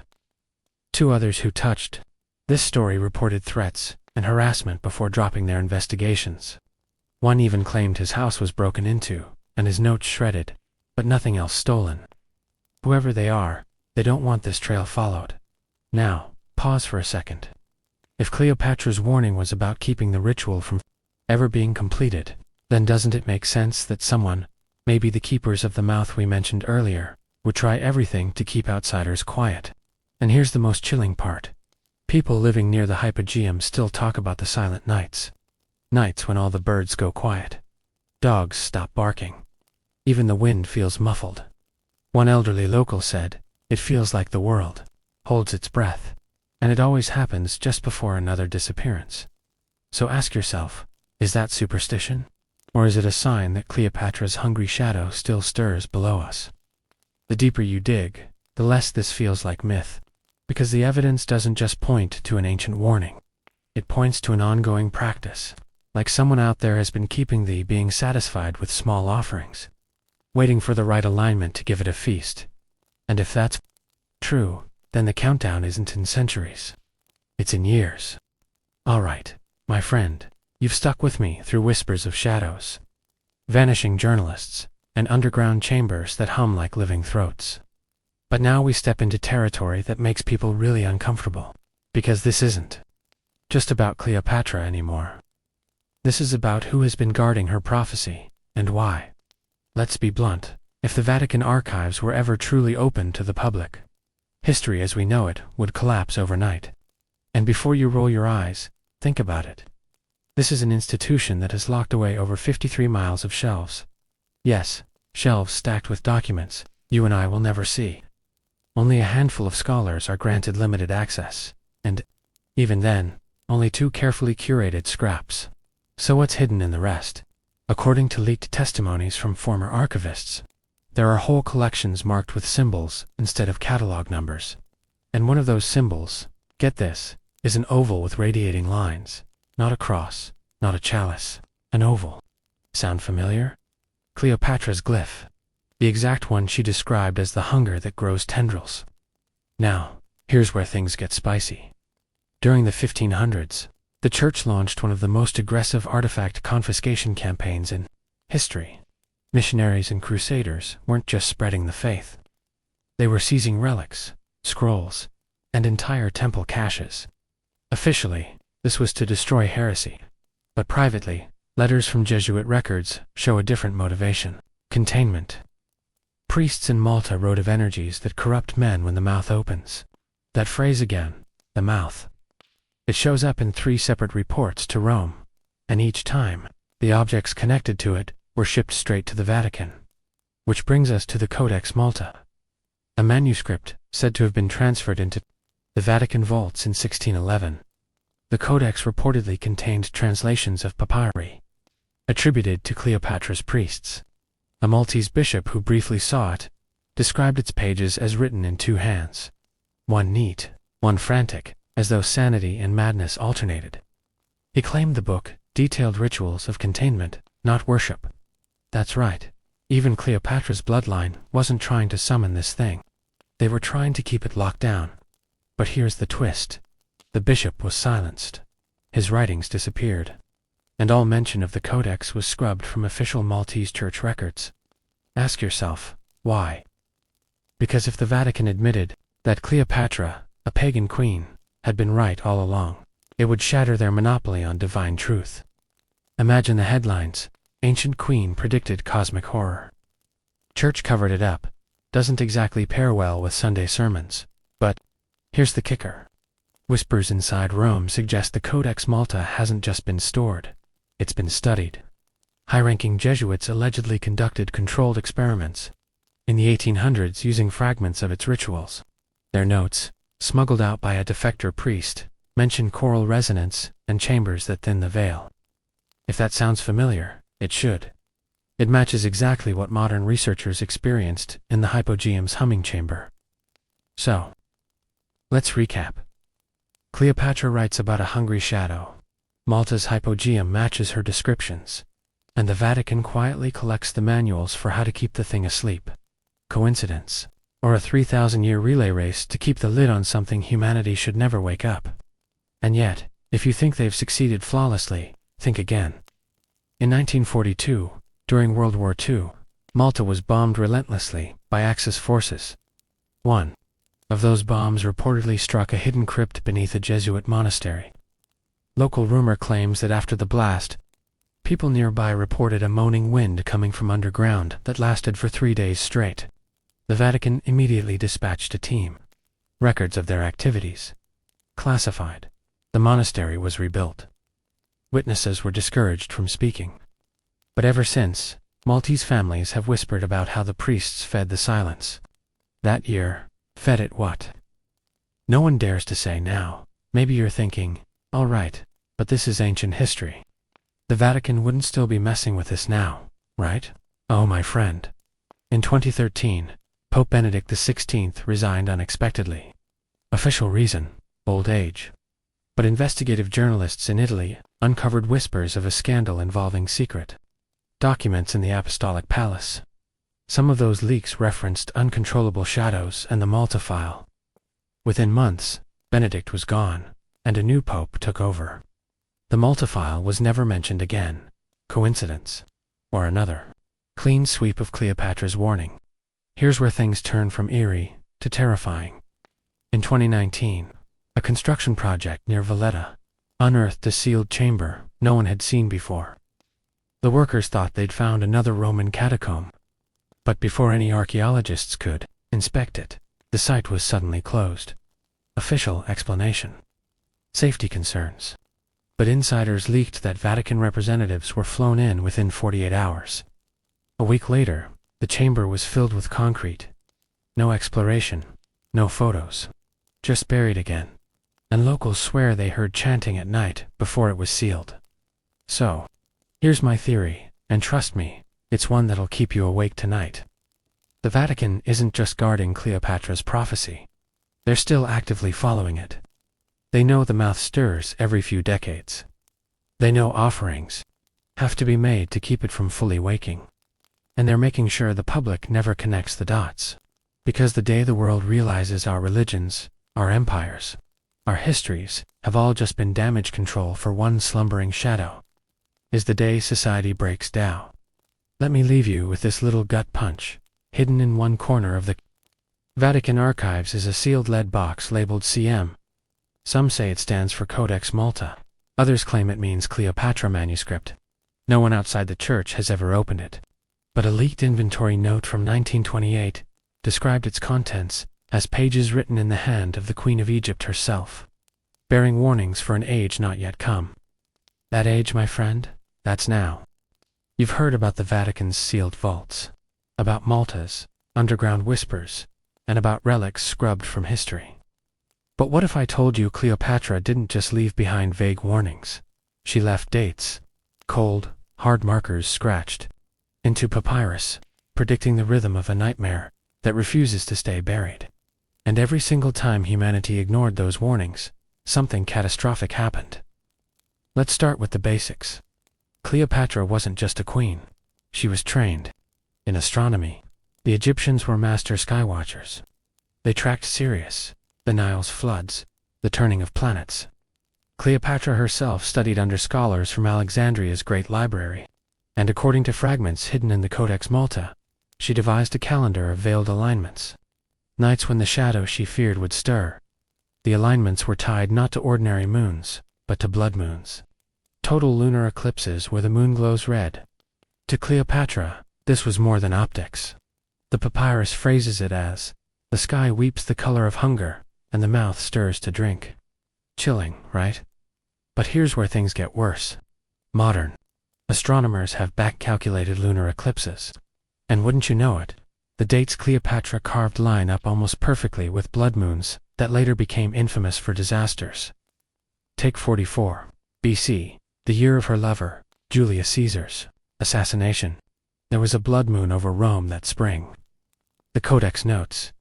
2 others who touched this story reported threats and harassment before dropping their investigations. One even claimed his house was broken into and his notes shredded, but nothing else stolen. Whoever they are, they don't want this trail followed. Now, pause for a second. If Cleopatra's warning was about keeping the ritual from ever being completed, then doesn't it make sense that someone, maybe the keepers of the mouth we mentioned earlier, would try everything to keep outsiders quiet? And here's the most chilling part. People living near the hypogeum still talk about the silent nights. Nights when all the birds go quiet. Dogs stop barking. Even the wind feels muffled. One elderly local said, "It feels like the world holds its breath, and it always happens just before another disappearance." So ask yourself, is that superstition? Or is it a sign that Cleopatra's hungry shadow still stirs below us? The deeper you dig, the less this feels like myth, because the evidence doesn't just point to an ancient warning. It points to an ongoing practice, like someone out there has been keeping thee being satisfied with small offerings, waiting for the right alignment to give it a feast. And if that's true, then the countdown isn't in centuries. It's in years. All right, my friend, you've stuck with me through whispers of shadows, vanishing journalists, and underground chambers that hum like living throats. But now we step into territory that makes people really uncomfortable, because this isn't just about Cleopatra anymore. This is about who has been guarding her prophecy, and why. Let's be blunt, if the Vatican archives were ever truly open to the public, history as we know it would collapse overnight. And before you roll your eyes, think about it. This is an institution that has locked away over 53 miles of shelves. Yes, shelves stacked with documents you and I will never see. Only a handful of scholars are granted limited access, and, even then, only 2 carefully curated scraps. So what's hidden in the rest? According to leaked testimonies from former archivists, there are whole collections marked with symbols instead of catalog numbers. And one of those symbols, get this, is an oval with radiating lines. Not a cross, not a chalice, an oval. Sound familiar? Cleopatra's glyph. The exact one she described as the hunger that grows tendrils. Now, here's where things get spicy. During the 1500s, the church launched one of the most aggressive artifact confiscation campaigns in history. Missionaries and crusaders weren't just spreading the faith. They were seizing relics, scrolls, and entire temple caches. Officially, this was to destroy heresy. But privately, letters from Jesuit records show a different motivation: containment. Priests in Malta wrote of energies that corrupt men when the mouth opens. That phrase again, the mouth. It shows up in 3 separate reports to Rome, and each time, the objects connected to it were shipped straight to the Vatican. Which brings us to the Codex Malta, a manuscript said to have been transferred into the Vatican vaults in 1611. The Codex reportedly contained translations of papyri, attributed to Cleopatra's priests. A Maltese bishop who briefly saw it described its pages as written in 2 hands, one neat, one frantic, as though sanity and madness alternated. He claimed the book detailed rituals of containment, not worship. That's right, even Cleopatra's bloodline wasn't trying to summon this thing. They were trying to keep it locked down. But here's the twist. The bishop was silenced. His writings disappeared, and all mention of the Codex was scrubbed from official Maltese church records. Ask yourself, why? Because if the Vatican admitted that Cleopatra, a pagan queen, had been right all along, it would shatter their monopoly on divine truth. Imagine the headlines: Ancient Queen predicted cosmic horror. Church covered it up. Doesn't exactly pair well with Sunday sermons. But here's the kicker. Whispers inside Rome suggest the Codex Malta hasn't just been stored. It's been studied. High-ranking Jesuits allegedly conducted controlled experiments in the 1800s using fragments of its rituals. Their notes, smuggled out by a defector priest, mention choral resonance and chambers that thin the veil. If that sounds familiar, it should. It matches exactly what modern researchers experienced in the hypogeum's humming chamber. So, let's recap. Cleopatra writes about a hungry shadow. Malta's hypogeum matches her descriptions, and the Vatican quietly collects the manuals for how to keep the thing asleep. Coincidence? Or a 3,000-year relay race to keep the lid on something humanity should never wake up? And yet, if you think they've succeeded flawlessly, think again. In 1942, during World War II, Malta was bombed relentlessly by Axis forces. One of those bombs reportedly struck a hidden crypt beneath a Jesuit monastery. Local rumor claims that after the blast, people nearby reported a moaning wind coming from underground that lasted for 3 days straight. The Vatican immediately dispatched a team. Records of their activities classified. The monastery was rebuilt. Witnesses were discouraged from speaking. But ever since, Maltese families have whispered about how the priests fed the silence. That year, fed it what? No one dares to say now. Maybe you're thinking, all right, but this is ancient history. The Vatican wouldn't still be messing with this now, right? Oh, my friend. In 2013, Pope Benedict XVI resigned unexpectedly. Official reason: old age. But investigative journalists in Italy uncovered whispers of a scandal involving secret documents in the Apostolic Palace. Some of those leaks referenced uncontrollable shadows and the Malta file. Within months, Benedict was gone, and a new pope took over. The Malta file was never mentioned again. Coincidence? Or another clean sweep of Cleopatra's warning? Here's where things turn from eerie to terrifying. In 2019, a construction project near Valletta unearthed a sealed chamber no one had seen before. The workers thought they'd found another Roman catacomb. But before any archaeologists could inspect it, the site was suddenly closed. Official explanation: safety concerns. But insiders leaked that Vatican representatives were flown in within 48 hours. A week later, the chamber was filled with concrete. No exploration, No photos. Just buried again. And locals swear they heard chanting at night before it was sealed. So, here's my theory, and trust me, it's one that'll keep you awake tonight. The Vatican isn't just guarding Cleopatra's prophecy. They're still actively following it. They know the mouth stirs every few decades. They know offerings have to be made to keep it from fully waking. And they're making sure the public never connects the dots. Because the day the world realizes our religions, our empires, our histories have all just been damage control for one slumbering shadow, is the day society breaks down. Let me leave you with this little gut punch. Hidden in one corner of the Vatican archives is a sealed lead box labeled CM. Some say it stands for Codex Malta. Others claim it means Cleopatra manuscript. No one outside the church has ever opened it. But a leaked inventory note from 1928 described its contents as pages written in the hand of the Queen of Egypt herself, bearing warnings for an age not yet come. That age, my friend, that's now. You've heard about the Vatican's sealed vaults, about Malta's underground whispers, and about relics scrubbed from history. But what if I told you Cleopatra didn't just leave behind vague warnings? She left dates, cold, hard markers scratched into papyrus, predicting the rhythm of a nightmare that refuses to stay buried. And every single time humanity ignored those warnings, something catastrophic happened. Let's start with the basics. Cleopatra wasn't just a queen. She was trained in astronomy. The Egyptians were master skywatchers. They tracked Sirius, the Nile's floods, the turning of planets. Cleopatra herself studied under scholars from Alexandria's great library, and according to fragments hidden in the Codex Malta, she devised a calendar of veiled alignments. Nights when the shadow she feared would stir. The alignments were tied not to ordinary moons, but to blood moons. Total lunar eclipses where the moon glows red. To Cleopatra, this was more than optics. The papyrus phrases it as, "The sky weeps the color of hunger, and the mouth stirs to drink." Chilling, right? But here's where things get worse. Modern astronomers have back-calculated lunar eclipses. And wouldn't you know it, the dates Cleopatra carved line up almost perfectly with blood moons that later became infamous for disasters. Take 44 BC, the year of her lover, Julius Caesar's assassination. There was a blood moon over Rome that spring. The Codex notes,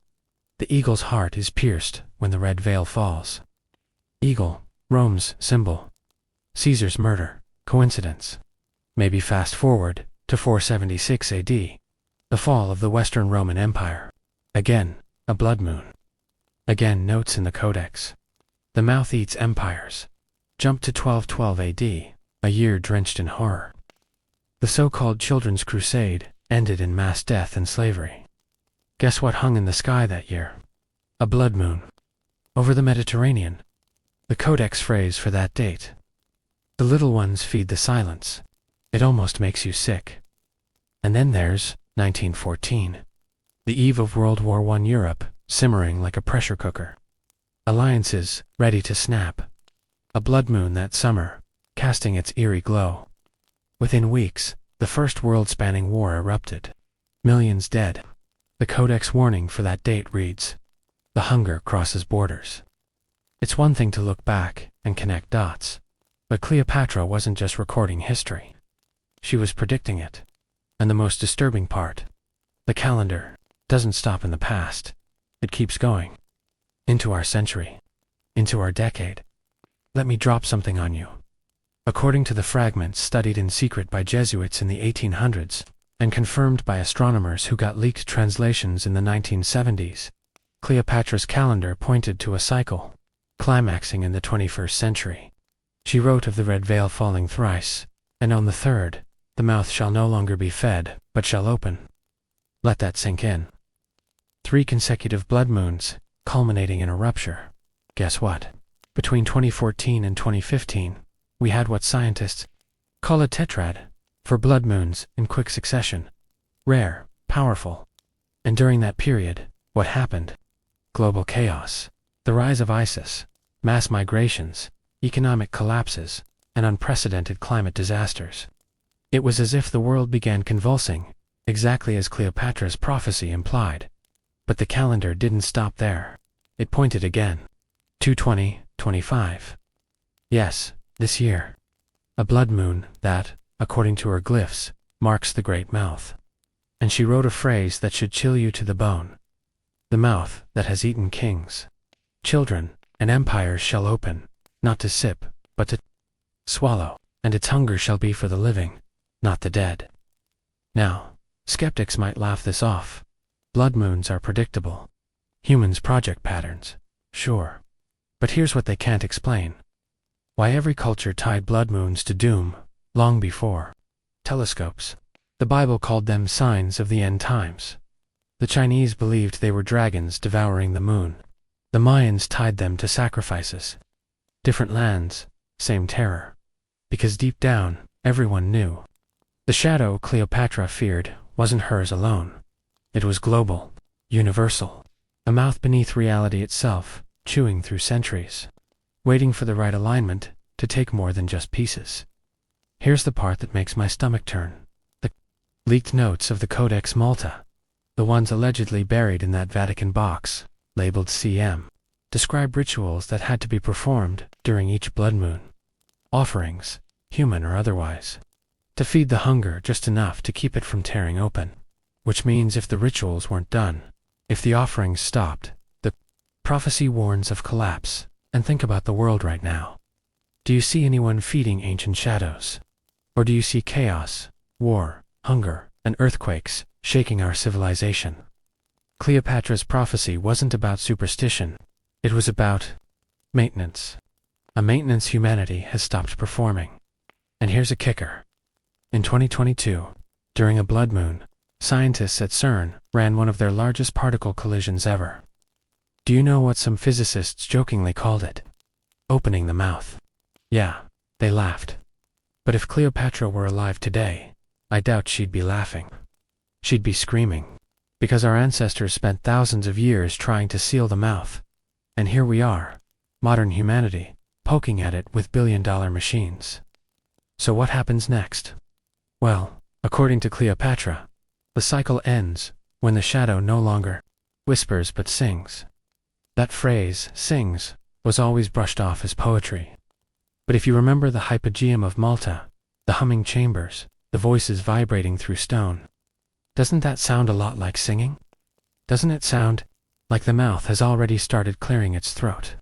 "The eagle's heart is pierced when the red veil falls." Eagle, Rome's symbol. Caesar's murder, coincidence? Maybe fast forward to 476 AD, the fall of the Western Roman Empire. Again, a blood moon. Again, notes in the Codex. The mouth eats empires. Jump to 1212 AD, a year drenched in horror. The so-called Children's Crusade ended in mass death and slavery. Guess what hung in the sky that year? A blood moon. Over the Mediterranean. The Codex phrase for that date. "The little ones feed the silence." It almost makes you sick. And then there's 1914. The eve of World War I Europe, simmering like a pressure cooker. Alliances ready to snap. A blood moon that summer, casting its eerie glow. Within weeks, the first world-spanning war erupted. Millions dead. The Codex warning for that date reads, "The hunger crosses borders." It's one thing to look back and connect dots, but Cleopatra wasn't just recording history. She was predicting it. And the most disturbing part, the calendar doesn't stop in the past. It keeps going. Into our century. Into our decade. Let me drop something on you. According to the fragments studied in secret by Jesuits in the 1800s, and confirmed by astronomers who got leaked translations in the 1970s, Cleopatra's calendar pointed to a cycle, climaxing in the 21st century. She wrote of the red veil falling thrice, and on the third, the mouth shall no longer be fed, but shall open. Let that sink in. 3 consecutive blood moons, culminating in a rupture. Guess what? Between 2014 and 2015, we had what scientists call a tetrad, for blood moons in quick succession. Rare, powerful. And during that period, what happened? Global chaos, the rise of ISIS, mass migrations, economic collapses, and unprecedented climate disasters. It was as if the world began convulsing, exactly as Cleopatra's prophecy implied. But the calendar didn't stop there. It pointed again. 2/20/25. Yes, this year. A blood moon that, according to her glyphs, marks the great mouth. And she wrote a phrase that should chill you to the bone. The mouth that has eaten kings, children, and empires shall open, not to sip, but to swallow, and its hunger shall be for the living, not the dead. Now, skeptics might laugh this off. Blood moons are predictable. Humans project patterns, sure. But here's what they can't explain. Why every culture tied blood moons to doom, long before telescopes. The Bible called them signs of the end times. The Chinese believed they were dragons devouring the moon. The Mayans tied them to sacrifices. Different lands, same terror. Because deep down, everyone knew. The shadow Cleopatra feared wasn't hers alone. It was global, universal. A mouth beneath reality itself, chewing through centuries. Waiting for the right alignment to take more than just pieces. Here's the part that makes my stomach turn. The leaked notes of the Codex Malta. The ones allegedly buried in that Vatican box, labeled CM, describe rituals that had to be performed during each blood moon. Offerings, human or otherwise, to feed the hunger just enough to keep it from tearing open. Which means if the rituals weren't done, if the offerings stopped, the prophecy warns of collapse. And think about the world right now. Do you see anyone feeding ancient shadows? Or do you see chaos, war, hunger, and earthquakes shaking our civilization? Cleopatra's prophecy wasn't about superstition. It was about maintenance. A maintenance humanity has stopped performing. And here's a kicker. In 2022, during a blood moon, scientists at CERN ran one of their largest particle collisions ever. Do you know what some physicists jokingly called it? Opening the mouth. Yeah, they laughed. But if Cleopatra were alive today, I doubt she'd be laughing. She'd be screaming. Because our ancestors spent thousands of years trying to seal the mouth. And here we are, modern humanity, poking at it with billion-dollar machines. So what happens next? Well, according to Cleopatra, the cycle ends when the shadow no longer whispers but sings. That phrase, sings, was always brushed off as poetry. But if you remember the hypogeum of Malta, the humming chambers, the voices vibrating through stone, doesn't that sound a lot like singing? Doesn't it sound like the mouth has already started clearing its throat?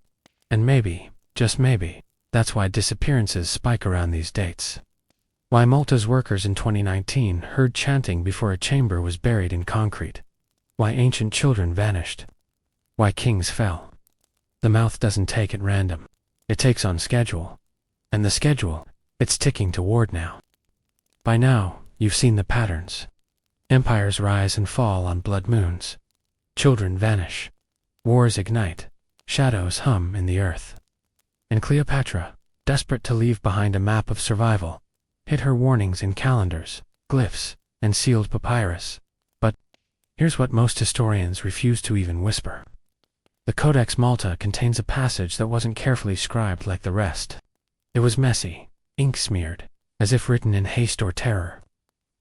And maybe, just maybe, that's why disappearances spike around these dates. Why Malta's workers in 2019 heard chanting before a chamber was buried in concrete. Why ancient children vanished. Why kings fell. The mouth doesn't take at random. It takes on schedule. And the schedule, it's ticking toward now. By now, you've seen the patterns. Empires rise and fall on blood moons. Children vanish. Wars ignite. Shadows hum in the earth. And Cleopatra, desperate to leave behind a map of survival, hid her warnings in calendars, glyphs, and sealed papyrus. But here's what most historians refuse to even whisper. The Codex Malta contains a passage that wasn't carefully scribed like the rest. It was messy, ink-smeared, as if written in haste or terror.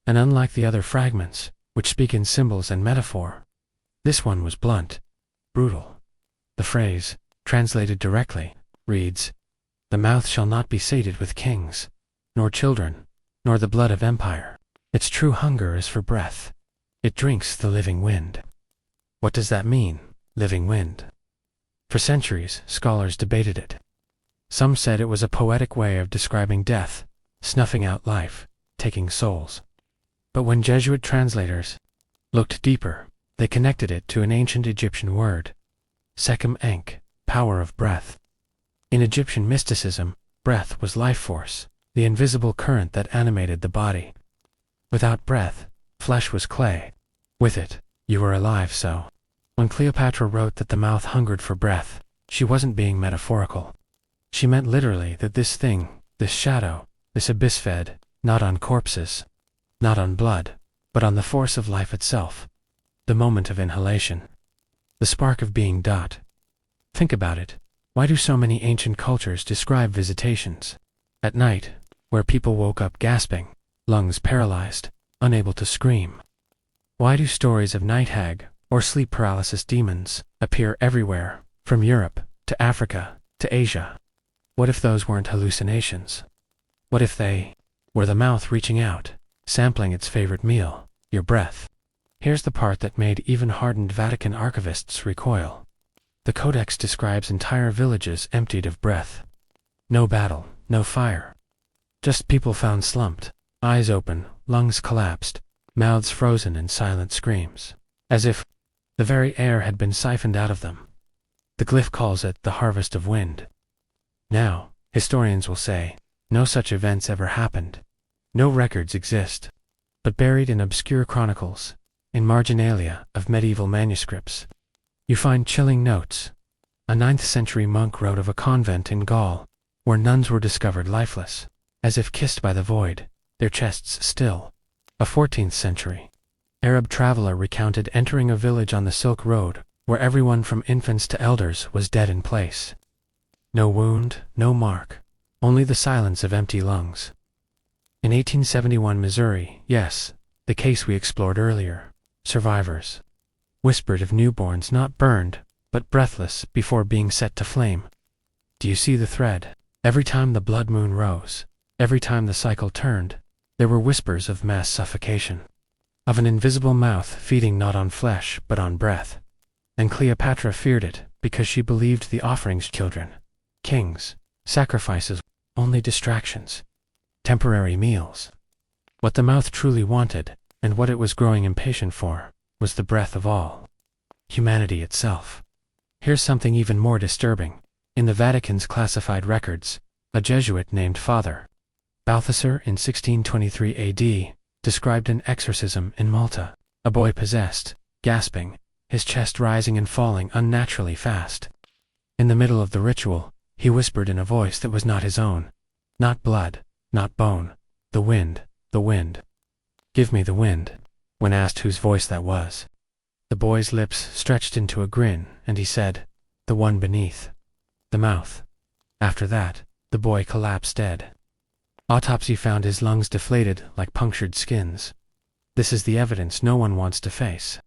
And unlike the other fragments, which speak in symbols and metaphor, this one was blunt, brutal. The phrase, translated directly, reads, "The mouth shall not be sated with kings, nor children, nor the blood of empire. Its true hunger is for breath. It drinks the living wind." What does that mean, living wind? For centuries, scholars debated it. Some said it was a poetic way of describing death, snuffing out life, taking souls. But when Jesuit translators looked deeper, they connected it to an ancient Egyptian word, Sekem Enk, power of breath. In Egyptian mysticism, breath was life force, the invisible current that animated the body. Without breath, flesh was clay. With it, you were alive. So when Cleopatra wrote that the mouth hungered for breath, she wasn't being metaphorical. She meant literally that this thing, this shadow, this abyss fed, not on corpses, not on blood, but on the force of life itself. The moment of inhalation. The spark of being. Think about it. Why do so many ancient cultures describe visitations at night, where people woke up gasping, lungs paralyzed, unable to scream? Why do stories of night hag or sleep paralysis demons appear everywhere, from Europe to Africa to Asia. What if those weren't hallucinations? What if they were the mouth reaching out, sampling its favorite meal, your breath? Here's the part that made even hardened Vatican archivists recoil. The Codex describes entire villages emptied of breath. No battle, no fire. Just people found slumped, eyes open, lungs collapsed, mouths frozen in silent screams, as if the very air had been siphoned out of them. The glyph calls it the harvest of wind. Now, historians will say, no such events ever happened. No records exist. But buried in obscure chronicles, in marginalia of medieval manuscripts, you find chilling notes. A 9th century monk wrote of a convent in Gaul, where nuns were discovered lifeless, as if kissed by the void, their chests still. A 14th century Arab traveler recounted entering a village on the Silk Road, where everyone from infants to elders was dead in place. No wound, no mark, only the silence of empty lungs. In 1871 Missouri, yes, the case we explored earlier, survivors whispered of newborns not burned, but breathless before being set to flame. Do you see the thread? Every time the blood moon rose, every time the cycle turned, there were whispers of mass suffocation, of an invisible mouth feeding not on flesh but on breath. And Cleopatra feared it because she believed the offerings children, kings, sacrifices, only distractions, temporary meals. What the mouth truly wanted, and what it was growing impatient for, was the breath of all humanity itself. Here's something even more disturbing. In the Vatican's classified records, a Jesuit named Father Balthasar in 1623 AD described an exorcism in Malta. A boy possessed, gasping, his chest rising and falling unnaturally fast. In the middle of the ritual, he whispered in a voice that was not his own. Not blood, not bone, the wind, the wind. Give me the wind. When asked whose voice that was, the boy's lips stretched into a grin, and he said, the one beneath. The mouth. After that, the boy collapsed dead. Autopsy found his lungs deflated like punctured skins. This is the evidence no one wants to face.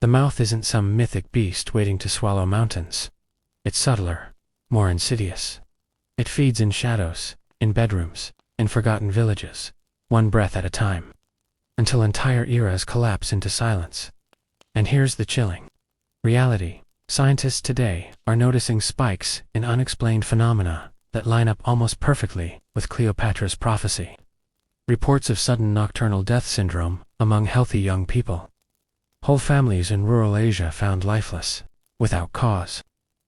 The mouth isn't some mythic beast waiting to swallow mountains. It's subtler, more insidious. It feeds in shadows, in bedrooms, in forgotten villages, one breath at a time, until entire eras collapse into silence. And here's the chilling reality. Scientists today are noticing spikes in unexplained phenomena that line up almost perfectly with Cleopatra's prophecy. Reports of sudden nocturnal death syndrome among healthy young people. Whole families in rural Asia found lifeless, without cause.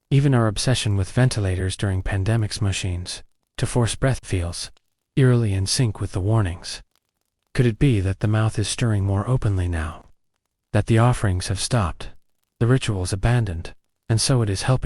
Even our obsession with ventilators during pandemics machines to force breath feels eerily in sync with the warnings. Could it be that the mouth is stirring more openly now? That the offerings have stopped, the rituals abandoned, and so it is helping